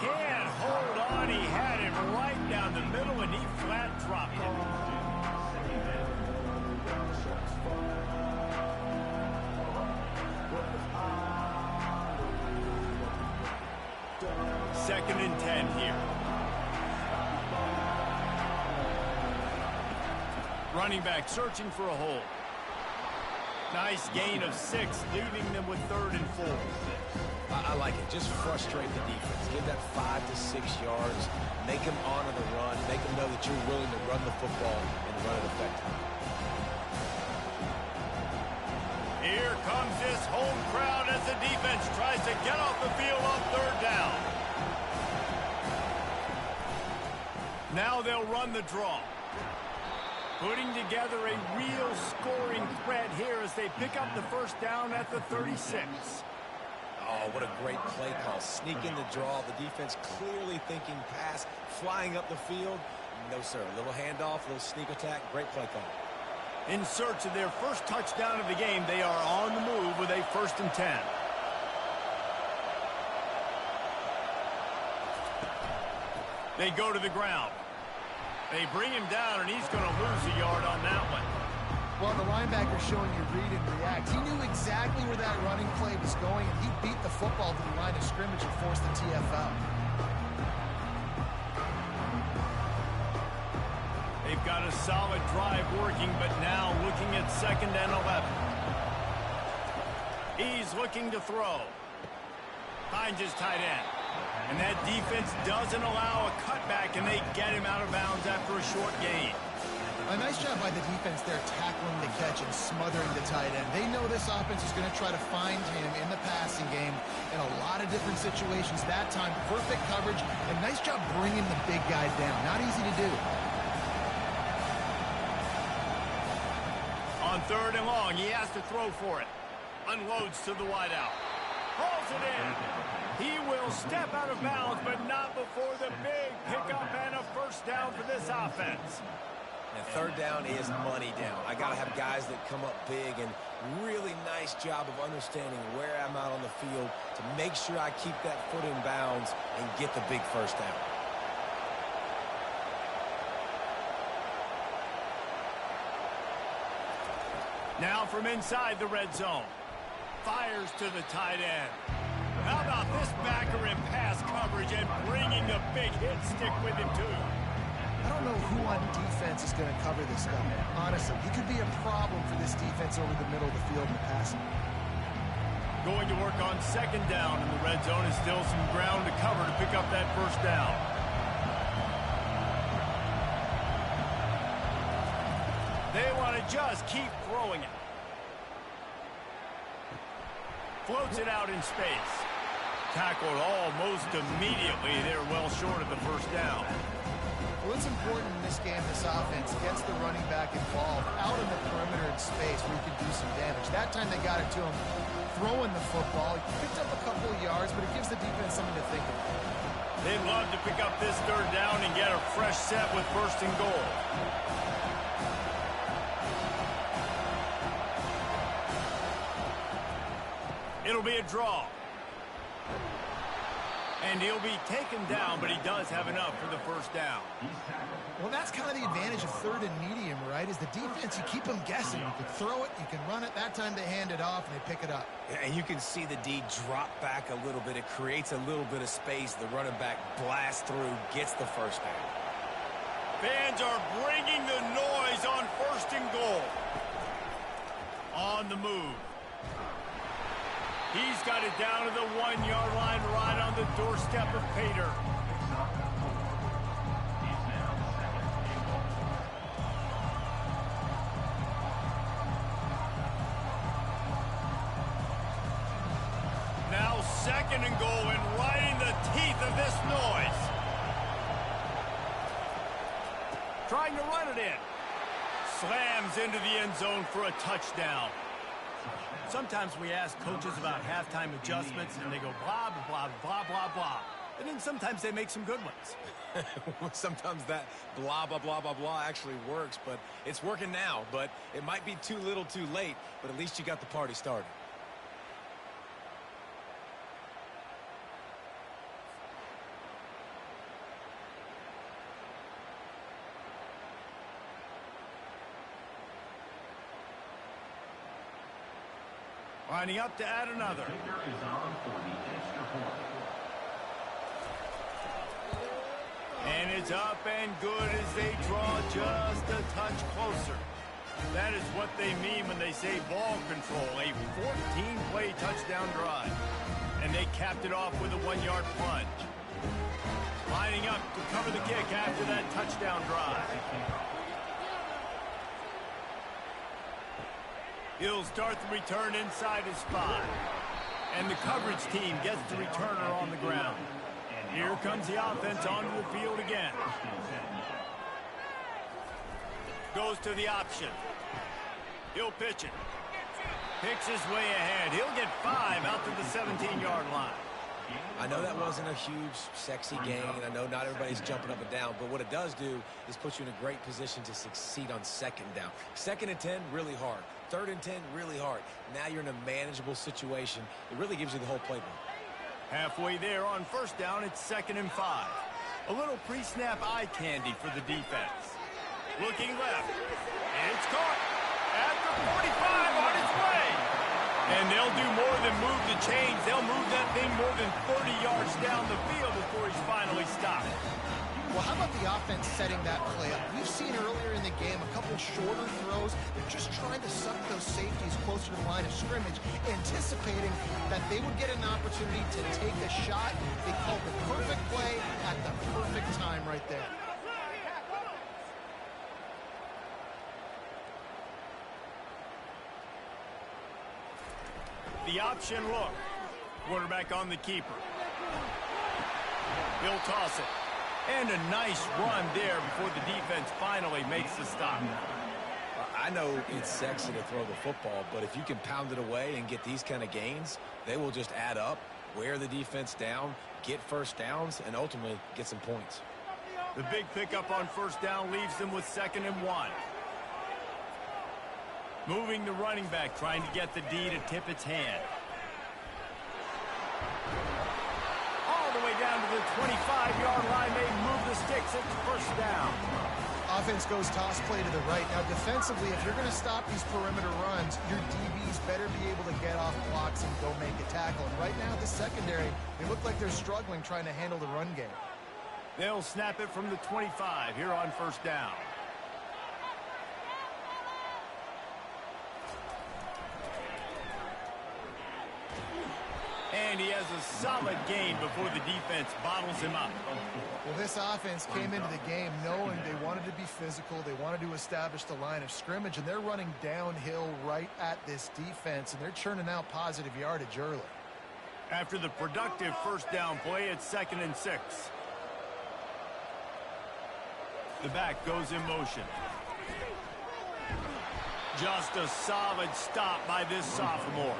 Can't hold on. He had it right down the middle, and he flat dropped it. Second and 10 here. Running back searching for a hole. Nice gain of 6, leaving them with 3rd and 4. I like it. Just frustrate the defense. Give that 5 to 6 yards. Make them honor the run. Make them know that you're willing to run the football and run it effectively. Here comes this home crowd as the defense tries to get off the field on 3rd down. Now they'll run the draw. Putting together a real scoring threat here as they pick up the first down at the 36. Oh, what a great play call. Sneaking the draw. The defense clearly thinking pass, flying up the field. No, sir. A little handoff, a little sneak attack. Great play call. In search of their first touchdown of the game, they are on the move with a 1st and 10. They go to the ground. They bring him down, and he's going to lose a yard on that one. Well, the linebacker showing you read and react. He knew exactly where that running play was going, and he beat the football to the line of scrimmage and forced the TFL. They've got a solid drive working, but now looking at 2nd and 11. He's looking to throw. Finds his tight end. And that defense doesn't allow a cutback, and they get him out of bounds after a short gain. A nice job by the defense there tackling the catch and smothering the tight end. They know this offense is going to try to find him in the passing game in a lot of different situations. That time, perfect coverage, and nice job bringing the big guy down. Not easy to do. On 3rd and long, he has to throw for it. Unloads to the wideout. Hauls it in. He will step out of bounds, but not before the big pickup and a first down for this offense. And 3rd down is money down. I got to have guys that come up big, and really nice job of understanding where I'm out on the field to make sure I keep that foot in bounds and get the big first down. Now from inside the red zone. Fires to the tight end. How about this backer in pass coverage and bringing the big hit stick with him, too? I don't know who on defense is going to cover this guy. Honestly, he could be a problem for this defense over the middle of the field in the passing. Going to work on second down in the red zone, and still some ground to cover to pick up that first down. They want to just keep throwing it. Floats it out in space. Tackled almost immediately. They're well short of the first down. Well, it's important in this game, this offense gets the running back involved out in the perimeter in space where he can do some damage. That time they got it to him throwing the football. He picked up a couple of yards, but it gives the defense something to think about. They'd love to pick up this third down and get a fresh set with first and goal. It'll be a draw. And he'll be taken down, but he does have enough for the first down. Well, that's kind of the advantage of third and medium, right? Is the defense, you keep them guessing. You can throw it, you can run it. That time they hand it off and they pick it up. And you can see the D drop back a little bit. It creates a little bit of space. The running back blasts through, gets the first down. Fans are bringing the noise on first and goal. On the move. He's got it down to the 1-yard line, right on the doorstep of Pater. Now second and goal, and right in the teeth of this noise. Trying to run it in. Slams into the end zone for a touchdown. Sometimes we ask coaches about halftime adjustments, and they go blah, blah, blah, blah, blah. And then sometimes they make some good ones. Sometimes that blah, blah, blah, blah, blah actually works, but it's working now. But it might be too little too late, but at least you got the party started. Lining up to add another. And it's up and good as they draw just a touch closer. That is what they mean when they say ball control, a 14-play touchdown drive. And they capped it off with a 1-yard plunge. Lining up to cover the kick after that touchdown drive. He'll start the return inside his 5. And the coverage team gets the returner on the ground. Here comes the offense onto the field again. Goes to the option. He'll pitch it. Picks his way ahead. He'll get 5 out to the 17-yard line. I know that wasn't a huge, sexy gain. I know not everybody's jumping up and down, but what it does do is put you in a great position to succeed on second down. Second and 10, really hard. Third and 10, really hard. Now you're in a manageable situation. It really gives you the whole playbook. Halfway there on first down, it's second and 5. A little pre-snap eye candy for the defense. Looking left. And it's caught. At the 45 on its way. And they'll do more than move the chains. They'll move that thing more than 30 yards down the field before he's finally stopped. Well, how about the offense setting that play up? We've seen earlier in the game a couple shorter throws. They're just trying to suck those safeties closer to the line of scrimmage, anticipating that they would get an opportunity to take a shot. They called the perfect play at the perfect time right there. The option look. Quarterback on the keeper. He'll toss it. And a nice run there before the defense finally makes the stop. I know it's sexy to throw the football, but if you can pound it away and get these kind of gains, they will just add up, wear the defense down, get first downs, and ultimately get some points. The big pickup on first down leaves them with second and 1. Moving the running back, trying to get the D to tip its hand. All the way down to the 25-yard line. They move the sticks. It's first down. Offense goes toss play to the right. Now, defensively, if you're going to stop these perimeter runs, your DBs better be able to get off blocks and go make a tackle. And right now, the secondary, they look like they're struggling trying to handle the run game. They'll snap it from the 25 here on first down. And he has a solid gain before the defense bottles him up. Well, this offense came into the game knowing they wanted to be physical. They wanted to establish the line of scrimmage, and they're running downhill right at this defense, and they're churning out positive yardage early. After the productive first down play, it's 2nd and 6. The back goes in motion. Just a solid stop by this sophomore.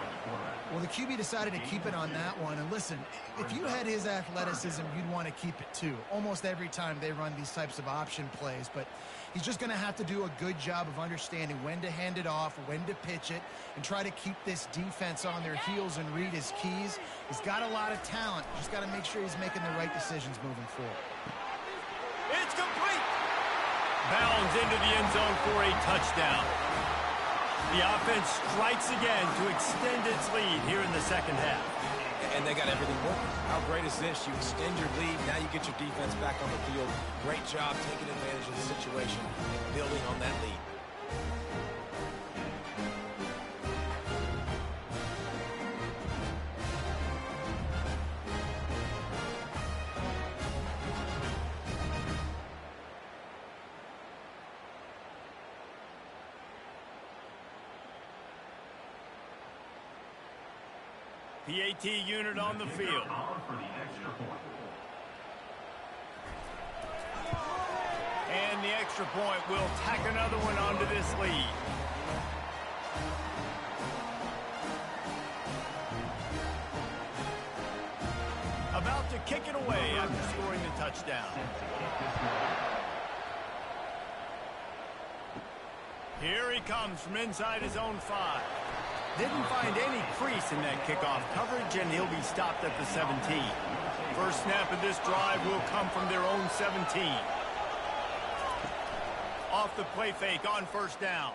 Well, the QB decided to keep it on that one. And listen, if you had his athleticism, you'd want to keep it too. Almost every time they run these types of option plays. But he's just going to have to do a good job of understanding when to hand it off, when to pitch it, and try to keep this defense on their heels and read his keys. He's got a lot of talent. Just got to make sure he's making the right decisions moving forward. It's complete. Bounds into the end zone for a touchdown. The offense strikes again to extend its lead here in the second half. And they got everything working. How great is this? You extend your lead. Now you get your defense back on the field. Great job taking advantage of the situation and building on that lead. PAT unit on the field. And the extra point will tack another one onto this lead. About to kick it away after scoring the touchdown. Here he comes from inside his own 5. Didn't find any crease in that kickoff coverage, and he'll be stopped at the 17. First snap of this drive will come from their own 17. Off the play fake on first down.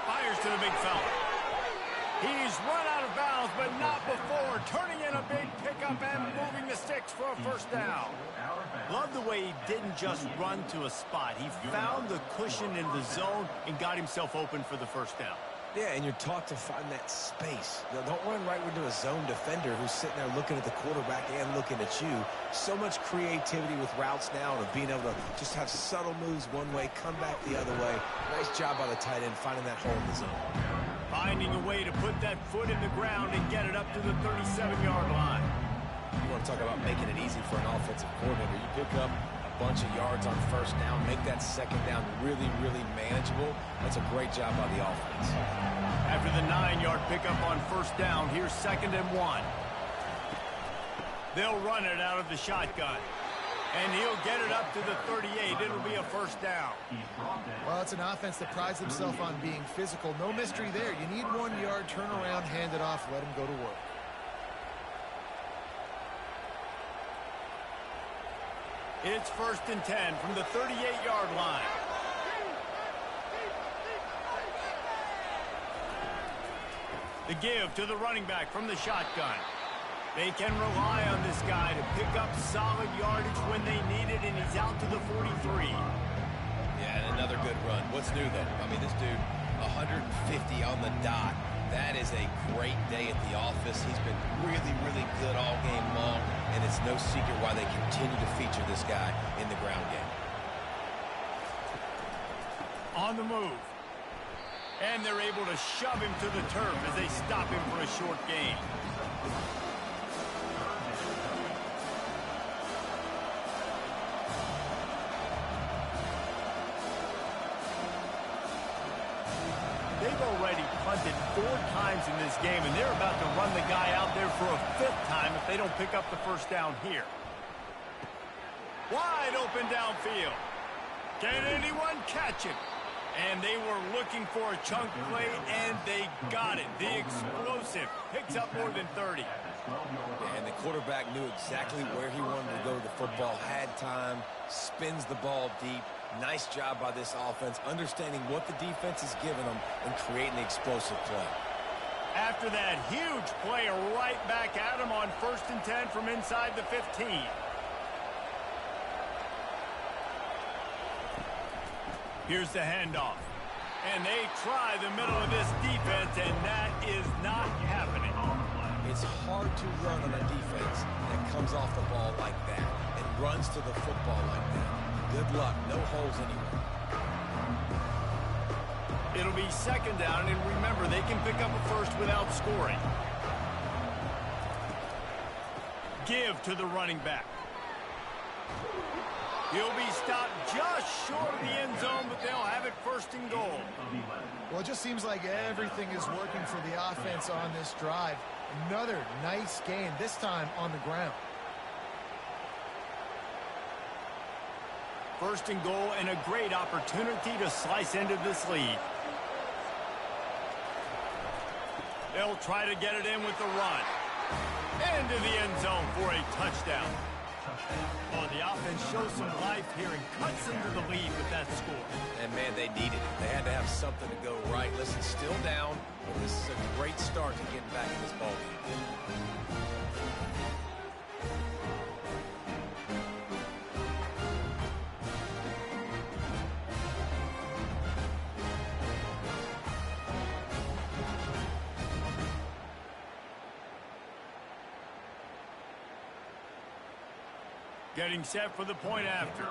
Fires to the big fella. He's run out of bounds, but not before turning in a big pickup and moving the sticks for a first down. Love the way he didn't just run to a spot. He found the cushion in the zone and got himself open for the first down. Yeah, and you're taught to find that space. Don't run right into a zone defender who's sitting there looking at the quarterback and looking at you. So much creativity with routes now and of being able to just have subtle moves one way, come back the other way. Nice job by the tight end finding that hole in the zone. Finding a way to put that foot in the ground and get it up to the 37-yard line. You want to talk about making it easy for an offensive coordinator. You pick up a bunch of yards on first down, make that second down really, really manageable. That's a great job by the offense. After the 9-yard pickup on first down, here's 2nd and 1. They'll run it out of the shotgun. And he'll get it up to the 38. It'll be a first down. Well, it's an offense that prides themselves on being physical. No mystery there. You need 1 yard, turn around, hand it off, let him go to work. It's 1st and 10 from the 38-yard line. The give to the running back from the shotgun. They can rely on this guy to pick up solid yardage when they need it, and he's out to the 43. Yeah, and another good run. What's new, though? I mean, this dude, 150 on the dot. That is a great day at the office. He's been really, really good all game long, and it's no secret why they continue to feature this guy in the ground game. On the move. And they're able to shove him to the turf as they stop him for a short gain. They've already punted 4 times in this game, and they're about to run the guy out there for a 5th time if they don't pick up the first down here. Wide open downfield. Can anyone catch him? And they were looking for a chunk play, and they got it. The explosive picks up more than 30. And the quarterback knew exactly where he wanted to go with the football, had time, spins the ball deep. Nice job by this offense, understanding what the defense is giving them and creating the explosive play. After that huge play, right back at him on 1st and 10 from inside the 15. Here's the handoff. And they try the middle of this defense, and that is not happening. It's It's hard to run on a defense that comes off the ball like that and runs to the football like that. Good luck. No holes anywhere. It'll be second down, and remember, they can pick up a first without scoring. Give to the running back. He'll be stopped just short of the end zone, but they'll have it first and goal. Well, it just seems like everything is working for the offense on this drive. Another nice gain, this time on the ground. First and goal, and a great opportunity to slice into this lead. They'll try to get it in with the run. Into the end zone for a touchdown. Oh, the offense shows some life here and cuts into the lead with that score. And, man, they needed it. They had to have something to go right. Listen, still down, but this is a great start to getting back in this ballgame. Getting set for the point after.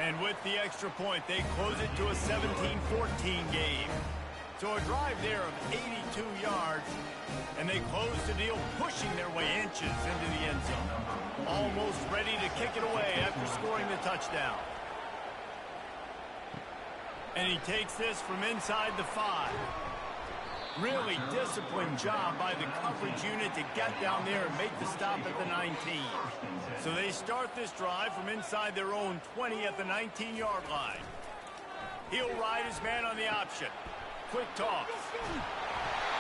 And with the extra point, they close it to a 17-14 game. So a drive there of 82 yards, and they close the deal, pushing their way inches into the end zone. Almost ready to kick it away after scoring the touchdown. And he takes this from inside the 5. Really disciplined job by the coverage unit to get down there and make the stop at the 19. So they start this drive from inside their own 20 at the 19-yard line. He'll ride his man on the option. Quick toss.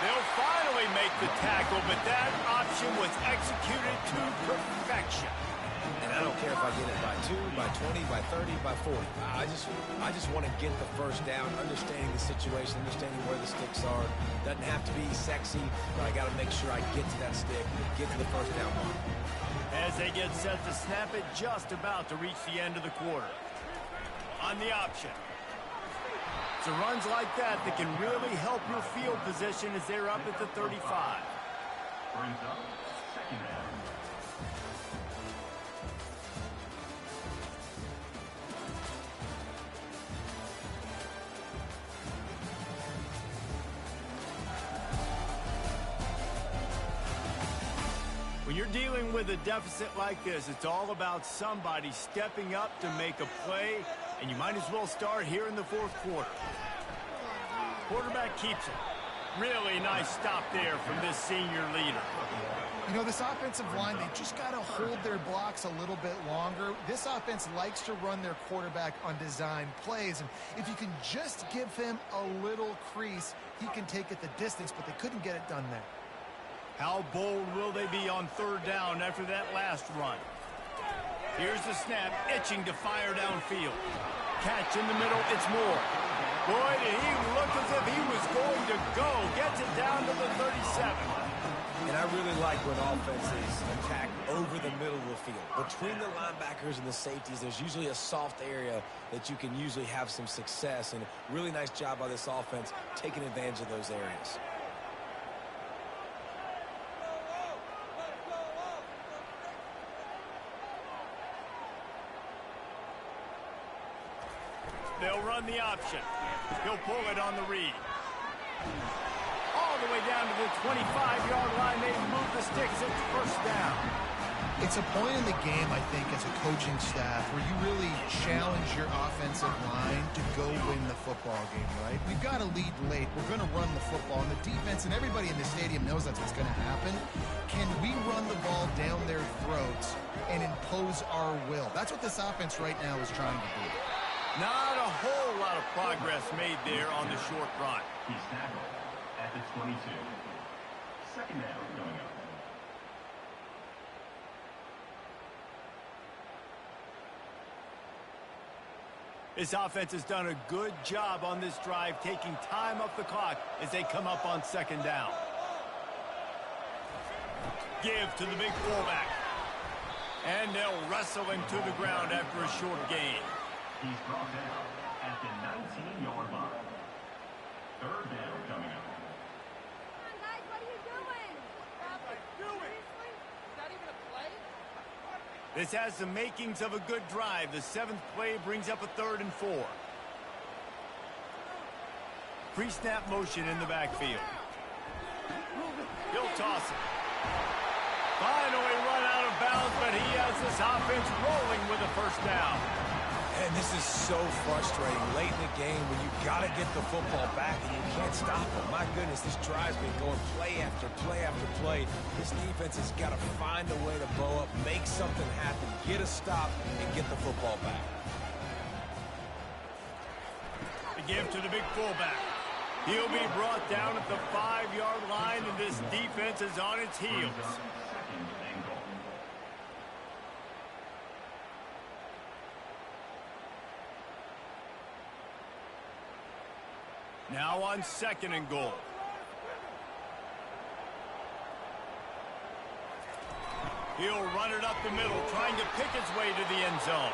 They'll finally make the tackle, but that option was executed to perfection. And I don't care if I get it by 2, by 20, by 30, by 40. I just want to get the first down, understanding the situation, understanding where the sticks are. Doesn't have to be sexy, but I got to make sure I get to that stick, get to the first down line. As they get set to snap it, just about to reach the end of the quarter. On the option. It's runs like that that can really help your field position as they're up at the 35. Brings up second down. When you're dealing with a deficit like this, it's all about somebody stepping up to make a play, and you might as well start here in the fourth quarter. Quarterback keeps it. Really nice stop there from this senior leader. You know, this offensive line, they just got to hold their blocks a little bit longer. This offense likes to run their quarterback on design plays, and if you can just give him a little crease, he can take it the distance, but they couldn't get it done there. How bold will they be on third down after that last run? Here's the snap, itching to fire downfield. Catch in the middle, it's Moore. Boy, did he look as if he was going to go. Gets it down to the 37. And I really like when offenses attack over the middle of the field. Between the linebackers and the safeties, there's usually a soft area that you can usually have some success. And really nice job by this offense taking advantage of those areas. They'll run the option. He'll pull it on the read. All the way down to the 25-yard line. They move the sticks. It's first down. It's a point in the game, I think, as a coaching staff where you really challenge your offensive line to go win the football game, right? We've got to lead late. We're going to run the football. And the defense and everybody in the stadium knows that's what's going to happen. Can we run the ball down their throats and impose our will? That's what this offense right now is trying to do. Not a whole lot of progress made there on the short run. He's tackled at the 22. Second down coming up. This offense has done a good job on this drive, taking time off the clock as they come up on second down. Give to the big fullback. And they'll wrestle him to the ground after a short gain. He's brought down at the 19-yard line. Third down coming up. Come on, guys, what are you doing? Seriously? Is that even a play? This has the makings of a good drive. The 7th play brings up a 3rd and 4. Pre-snap motion in the backfield. He'll toss it. Finally run out of bounds, but he has this offense rolling with a first down. And this is so frustrating late in the game when you got to get the football back and you can't stop them. My goodness, this drive's been going play after play after play. This defense has got to find a way to blow up, make something happen, get a stop, and get the football back. The give to the big fullback. He'll be brought down at the 5-yard line, and this defense is on its heels. Second and goal. Now on 2nd and goal. He'll run it up the middle, trying to pick his way to the end zone.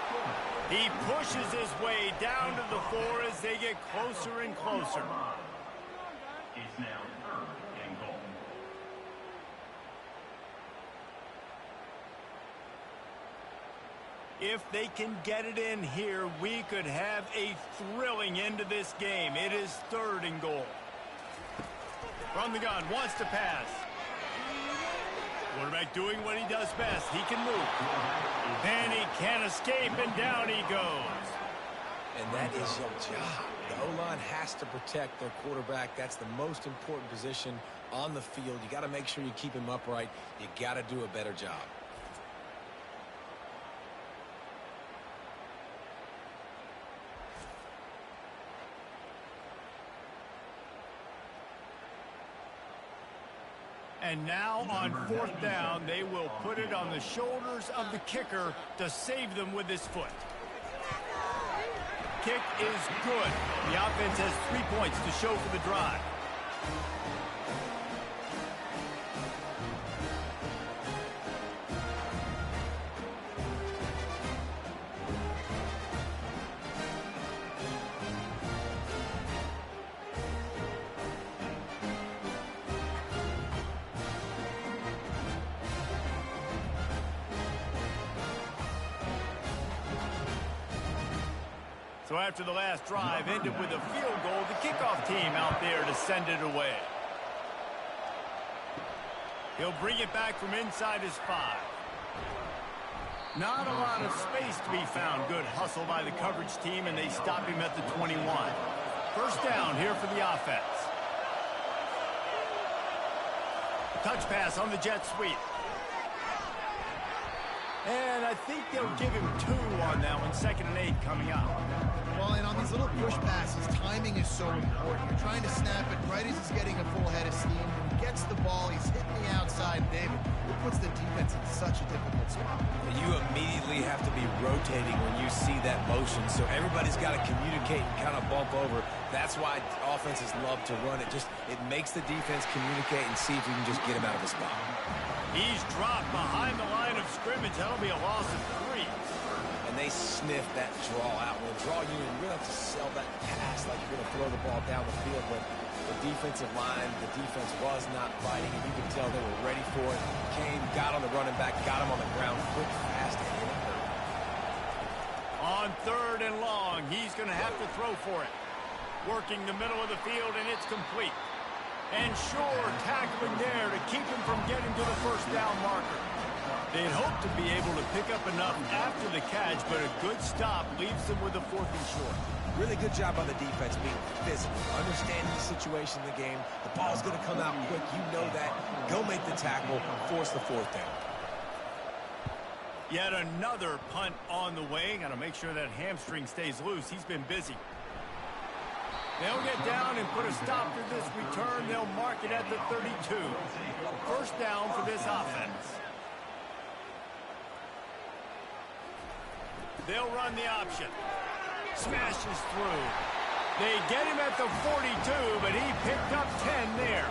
He pushes his way down to the 4 as they get closer and closer. It's now third and goal. If they can get it in here, we could have a thrilling end to this game. It is 3rd and goal. From the gun, wants to pass. Quarterback doing what he does best. He can move. And he can't escape, and down he goes. And that is your job. The O-line has to protect their quarterback. That's the most important position on the field. You got to make sure you keep him upright. You got to do a better job. And now on 4th down, they will put it on the shoulders of the kicker to save them with his foot. Kick is good. The offense has 3 points to show for the drive. So after the last drive ended with a field goal, the kickoff team out there to send it away. He'll bring it back from inside his 5. Not a lot of space to be found. Good hustle by the coverage team, and they stop him at the 21. First down here for the offense. Touch pass on the jet sweep. And I think they'll give him 2 on that one. 2nd and 8 coming up. Well, and on these little push passes, timing is so important. You're trying to snap it right as he's getting a full head of steam. When he gets the ball, he's hitting the outside, David. It puts the defense in such a difficult spot. You immediately have to be rotating when you see that motion, so everybody's got to communicate and kind of bump over. That's why offenses love to run it. It makes the defense communicate and see if you can just get him out of the spot. He's dropped behind the line of scrimmage. That'll be a loss of 3. And they sniff that draw out. With a draw unit, you really have to sell that pass like you're going to throw the ball down the field. But the defensive line, the defense was not fighting, and you could tell they were ready for it. Came, got on the running back, got him on the ground quick, fast, and hit him. On 3rd and long, he's going to have to throw for it. Working the middle of the field, and it's complete. And sure, tackling there to keep him from getting to the first down marker. They'd hoped to be able to pick up enough after the catch, but a good stop leaves them with a 4th and short. Really good job by the defense being physical, understanding the situation in the game. The ball's going to come out quick. You know that. Go make the tackle, force the 4th down. Yet another punt on the way. Got to make sure that hamstring stays loose. He's been busy. They'll get down and put a stop to this return. They'll mark it at the 32. First down for this offense. They'll run the option. Smashes through. They get him at the 42, but he picked up 10 there.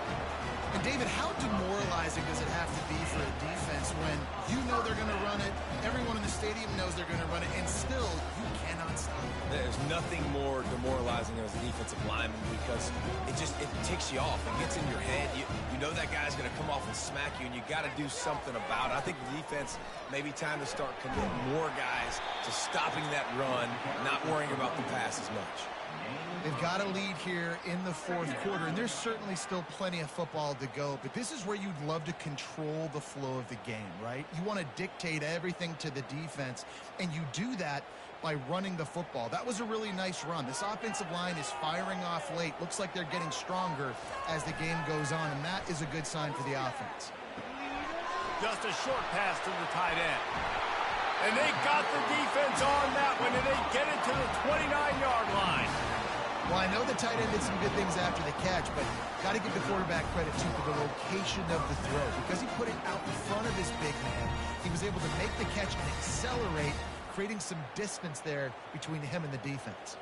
And David, how demoralizing does it have to be for a defense when you know they're going to run it, everyone in the stadium knows they're going to run it, and still, you cannot stop it. There's nothing more demoralizing as a defensive lineman because it ticks you off. It gets in your head. You know that guy's going to come off and smack you, and you got to do something about it. I think the defense maybe time to start committing more guys to stopping that run, not worrying about the pass as much. They've got a lead here in the fourth quarter, and there's certainly still plenty of football to go, but this is where you'd love to control the flow of the game, right? You want to dictate everything to the defense, and you do that by running the football. That was a really nice run. This offensive line is firing off late. Looks like they're getting stronger as the game goes on, and that is a good sign for the offense. Just a short pass to the tight end. And they got the defense on that one, and they get it to the 29-yard line. Well, I know the tight end did some good things after the catch, but got to give the quarterback credit, too, for the location of the throw. Because he put it out in front of his big man, he was able to make the catch and accelerate, creating some distance there between him and the defense.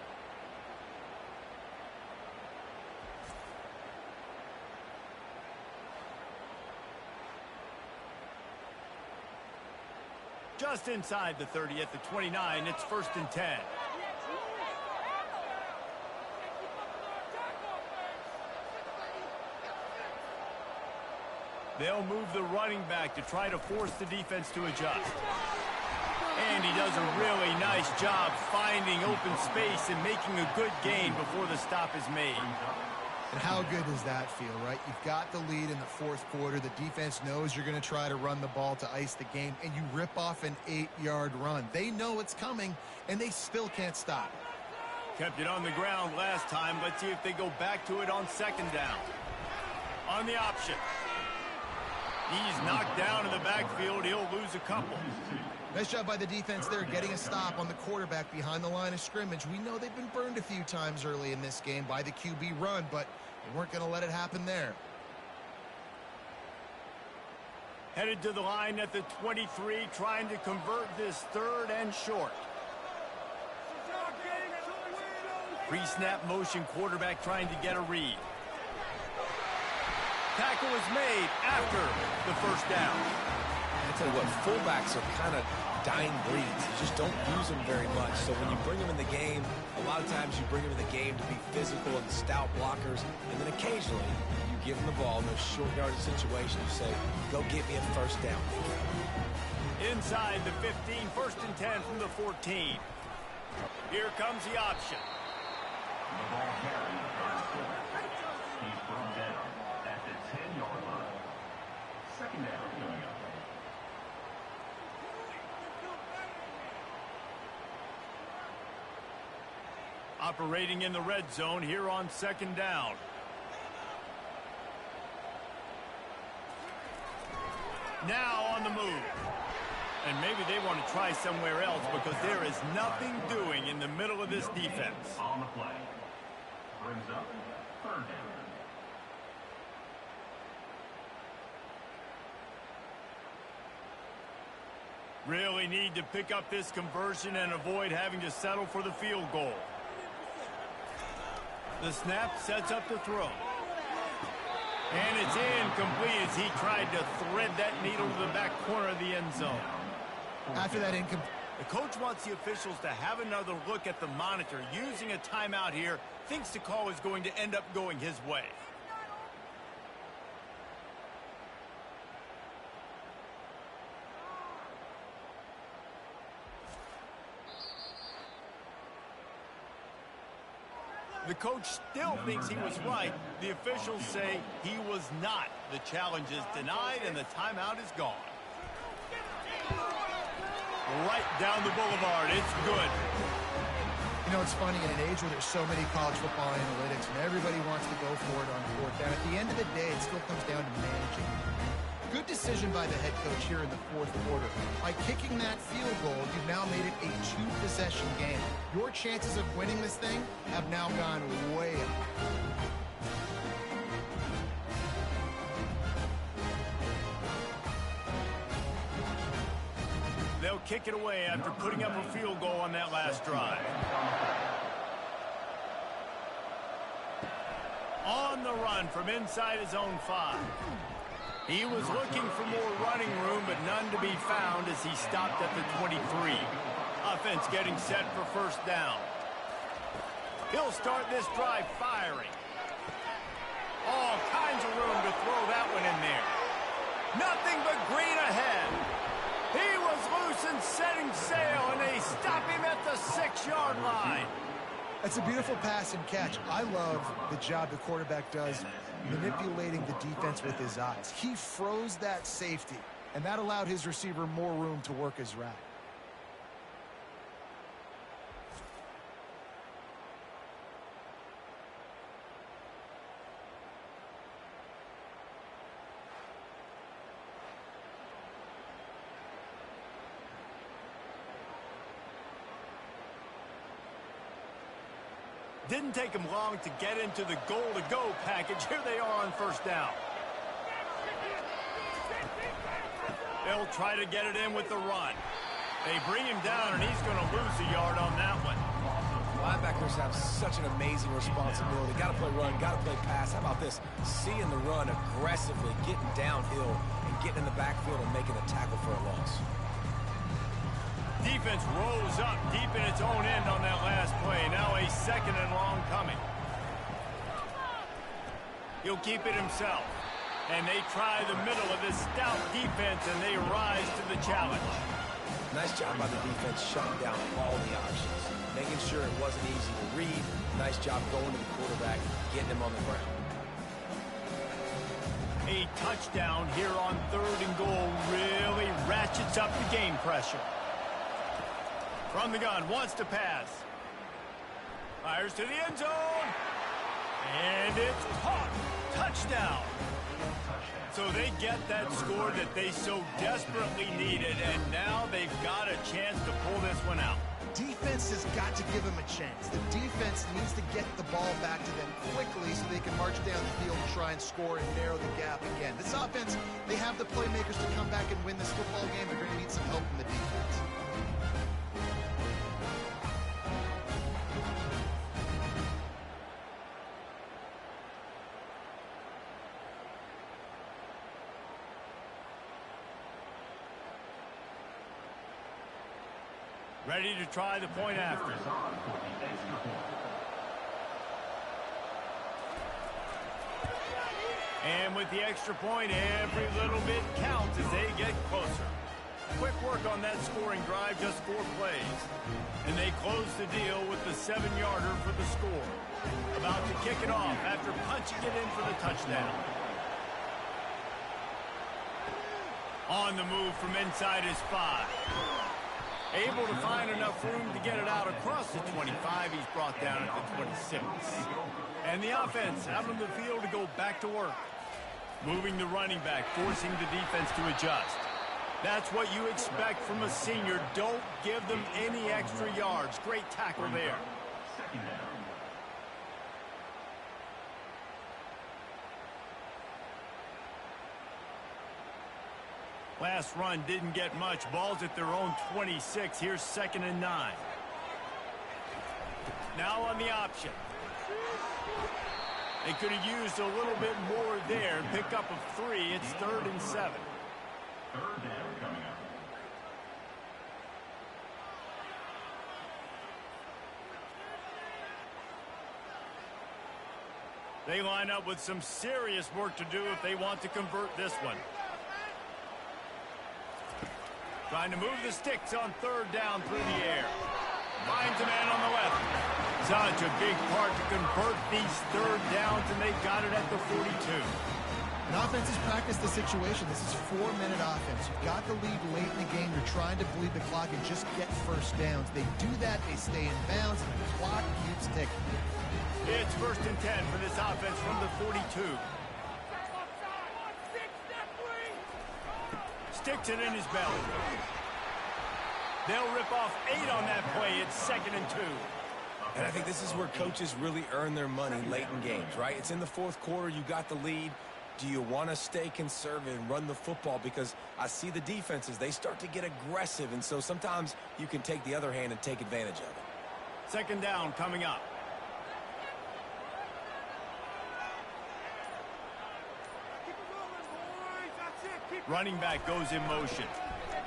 Just inside the 30 at the 29, it's 1st and 10. They'll move the running back to try to force the defense to adjust. And he does a really nice job finding open space and making a good gain before the stop is made. And how good does that feel, right? You've got the lead in the fourth quarter. The defense knows you're going to try to run the ball to ice the game, and you rip off an 8-yard run. They know it's coming, and they still can't stop it. Kept it on the ground last time. Let's see if they go back to it on 2nd down. On the option. He's knocked down in the backfield. He'll lose a couple. Nice job by the defense there, getting a stop on the quarterback behind the line of scrimmage. We know they've been burned a few times early in this game by the QB run, but they weren't going to let it happen there. Headed to the line at the 23, trying to convert this 3rd and short. Pre-snap motion quarterback trying to get a read. Tackle is made after the 1st down. I tell you what, fullbacks are kind of dying breeds. You just don't use them very much. So when you bring them in the game, a lot of times you bring them in the game to be physical and stout blockers, and then occasionally you give them the ball in those short yardage situations. You say, go get me a 1st down. Inside the 15, 1st and 10 from the 14. Here comes the option. The ball carries on 4. He's brought down at the 10-yard line. 2nd down coming up. Operating in the red zone here on 2nd down. Now on the move. And maybe they want to try somewhere else because there is nothing doing in the middle of this defense. On the play. Brings up 3rd down. Really need to pick up this conversion and avoid having to settle for the field goal. The snap sets up the throw. And it's incomplete as he tried to thread that needle to the back corner of the end zone. After that incomplete. The coach wants the officials to have another look at the monitor. Using a timeout here, thinks the call is going to end up going his way. The coach still thinks he was right. The officials say he was not. The challenge is denied and the timeout is gone. Right down the boulevard. It's good. You know, it's funny, in an age where there's so many college football analytics and everybody wants to go for it on 4th down, at the end of the day, it still comes down to managing. Good decision by the head coach here in the fourth quarter. By kicking that field goal, you've now made it a 2-possession game. Your chances of winning this thing have now gone way up. They'll kick it away after putting up a field goal on that last drive. On the run from inside his own 5. He was looking for more running room, but none to be found as he stopped at the 23. Offense getting set for first down. He'll start this drive firing. All kinds of room to throw that one in there. Nothing but green ahead. He was loose and setting sail, and they stop him at the 6-yard line. That's a beautiful pass and catch. I love the job the quarterback does manipulating the defense with his eyes. He froze that safety, and that allowed his receiver more room to work his route. Didn't take him long to get into the goal-to-go package. Here they are on first down. They'll try to get it in with the run. They bring him down, and he's going to lose a yard on that one. Linebackers have such an amazing responsibility. Got to play run, got to play pass. How about this? Seeing the run aggressively, getting downhill, and getting in the backfield and making a tackle for a loss. Defense rolls up deep in its own end on that last play. Now a 2nd and long coming. He'll keep it himself. And they try the middle of this stout defense, and they rise to the challenge. Nice job by the defense shutting down all the options, making sure it wasn't easy to read. Nice job going to the quarterback, getting him on the ground. A touchdown here on 3rd and goal really ratchets up the game pressure. From the gun, wants to pass. Fires to the end zone. And it's caught. Touchdown. So they get that score that they so desperately needed, and now they've got a chance to pull this one out. Defense has got to give them a chance. The defense needs to get the ball back to them quickly so they can march down the field and try and score and narrow the gap again. This offense, they have the playmakers to come back and win this football game. They're going to need some help from the defense. Ready to try the point after. And with the extra point, every little bit counts as they get closer. Quick work on that scoring drive, just 4 plays. And they close the deal with the 7-yarder for the score. About to kick it off after punching it in for the touchdown. On the move from inside his 5. Able to find enough room to get it out across the 25. He's brought down at the 26. And the offense out on the field to go back to work. Moving the running back, forcing the defense to adjust. That's what you expect from a senior. Don't give them any extra yards. Great tackle there. Last run didn't get much. Ball's at their own 26. Here's 2nd and 9. Now on the option. They could have used a little bit more there and pick up a 3. It's 3rd and 7. 3rd down coming up. They line up with some serious work to do if they want to convert this one. Trying to move the sticks on 3rd down through the air. Finds a man on the left. Such a big part to convert these 3rd downs, and they got it at the 42. An offense has practiced the situation. This is 4-minute offense. You've got the lead late in the game. You're trying to bleed the clock and just get first downs. They do that, they stay in bounds, and the clock keeps ticking. It's 1st and 10 for this offense from the 42. Sticks it in his belly. They'll rip off 8 on that play. It's 2nd and 2. And I think this is where coaches really earn their money late in games, right? It's in the 4th quarter. You got the lead. Do you want to stay conservative and run the football? Because I see the defenses, they start to get aggressive, and so sometimes you can take the other hand and take advantage of it. 2nd down coming up. Running back goes in motion.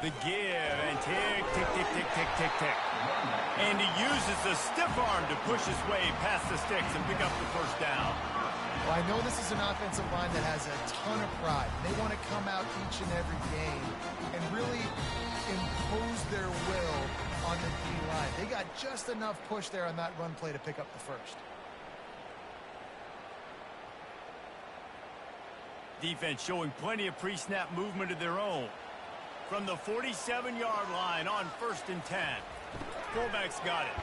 The give and tick, tick, tick, tick, tick, tick, tick. And he uses the stiff arm to push his way past the sticks and pick up the first down. Well, I know this is an offensive line that has a ton of pride. They want to come out each and every game and really impose their will on the D-line. They got just enough push there on that run play to pick up the first. Defense showing plenty of pre-snap movement of their own. From the 47-yard line on 1st and 10. Fullback's got it.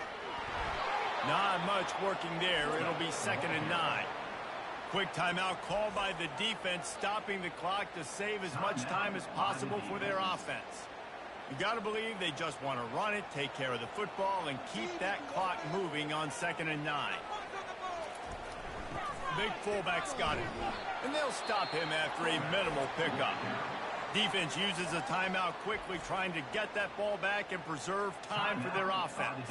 Not much working there. It'll be 2nd and 9. Quick timeout called by the defense, stopping the clock to save as much time as possible for their offense. You got to believe they just want to run it, take care of the football, and keep that clock moving on 2nd and 9. Big fullback's got it. And they'll stop him after a minimal pickup. Defense uses a timeout quickly, trying to get that ball back and preserve time for their offense.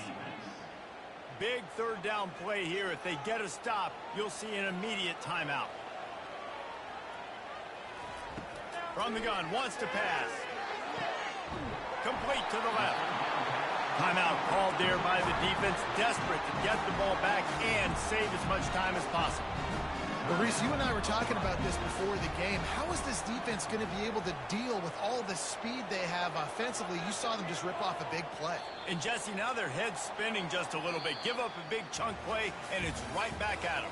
Big 3rd down play here. If they get a stop, you'll see an immediate timeout. From the gun, wants to pass. Complete to the left. Timeout called there by the defense, desperate to get the ball back and save as much time as possible. Well, Reese, you and I were talking about this before the game. How is this defense going to be able to deal with all the speed they have offensively? You saw them just rip off a big play. And, Jesse, now their head's spinning just a little bit. Give up a big chunk play, and it's right back at them.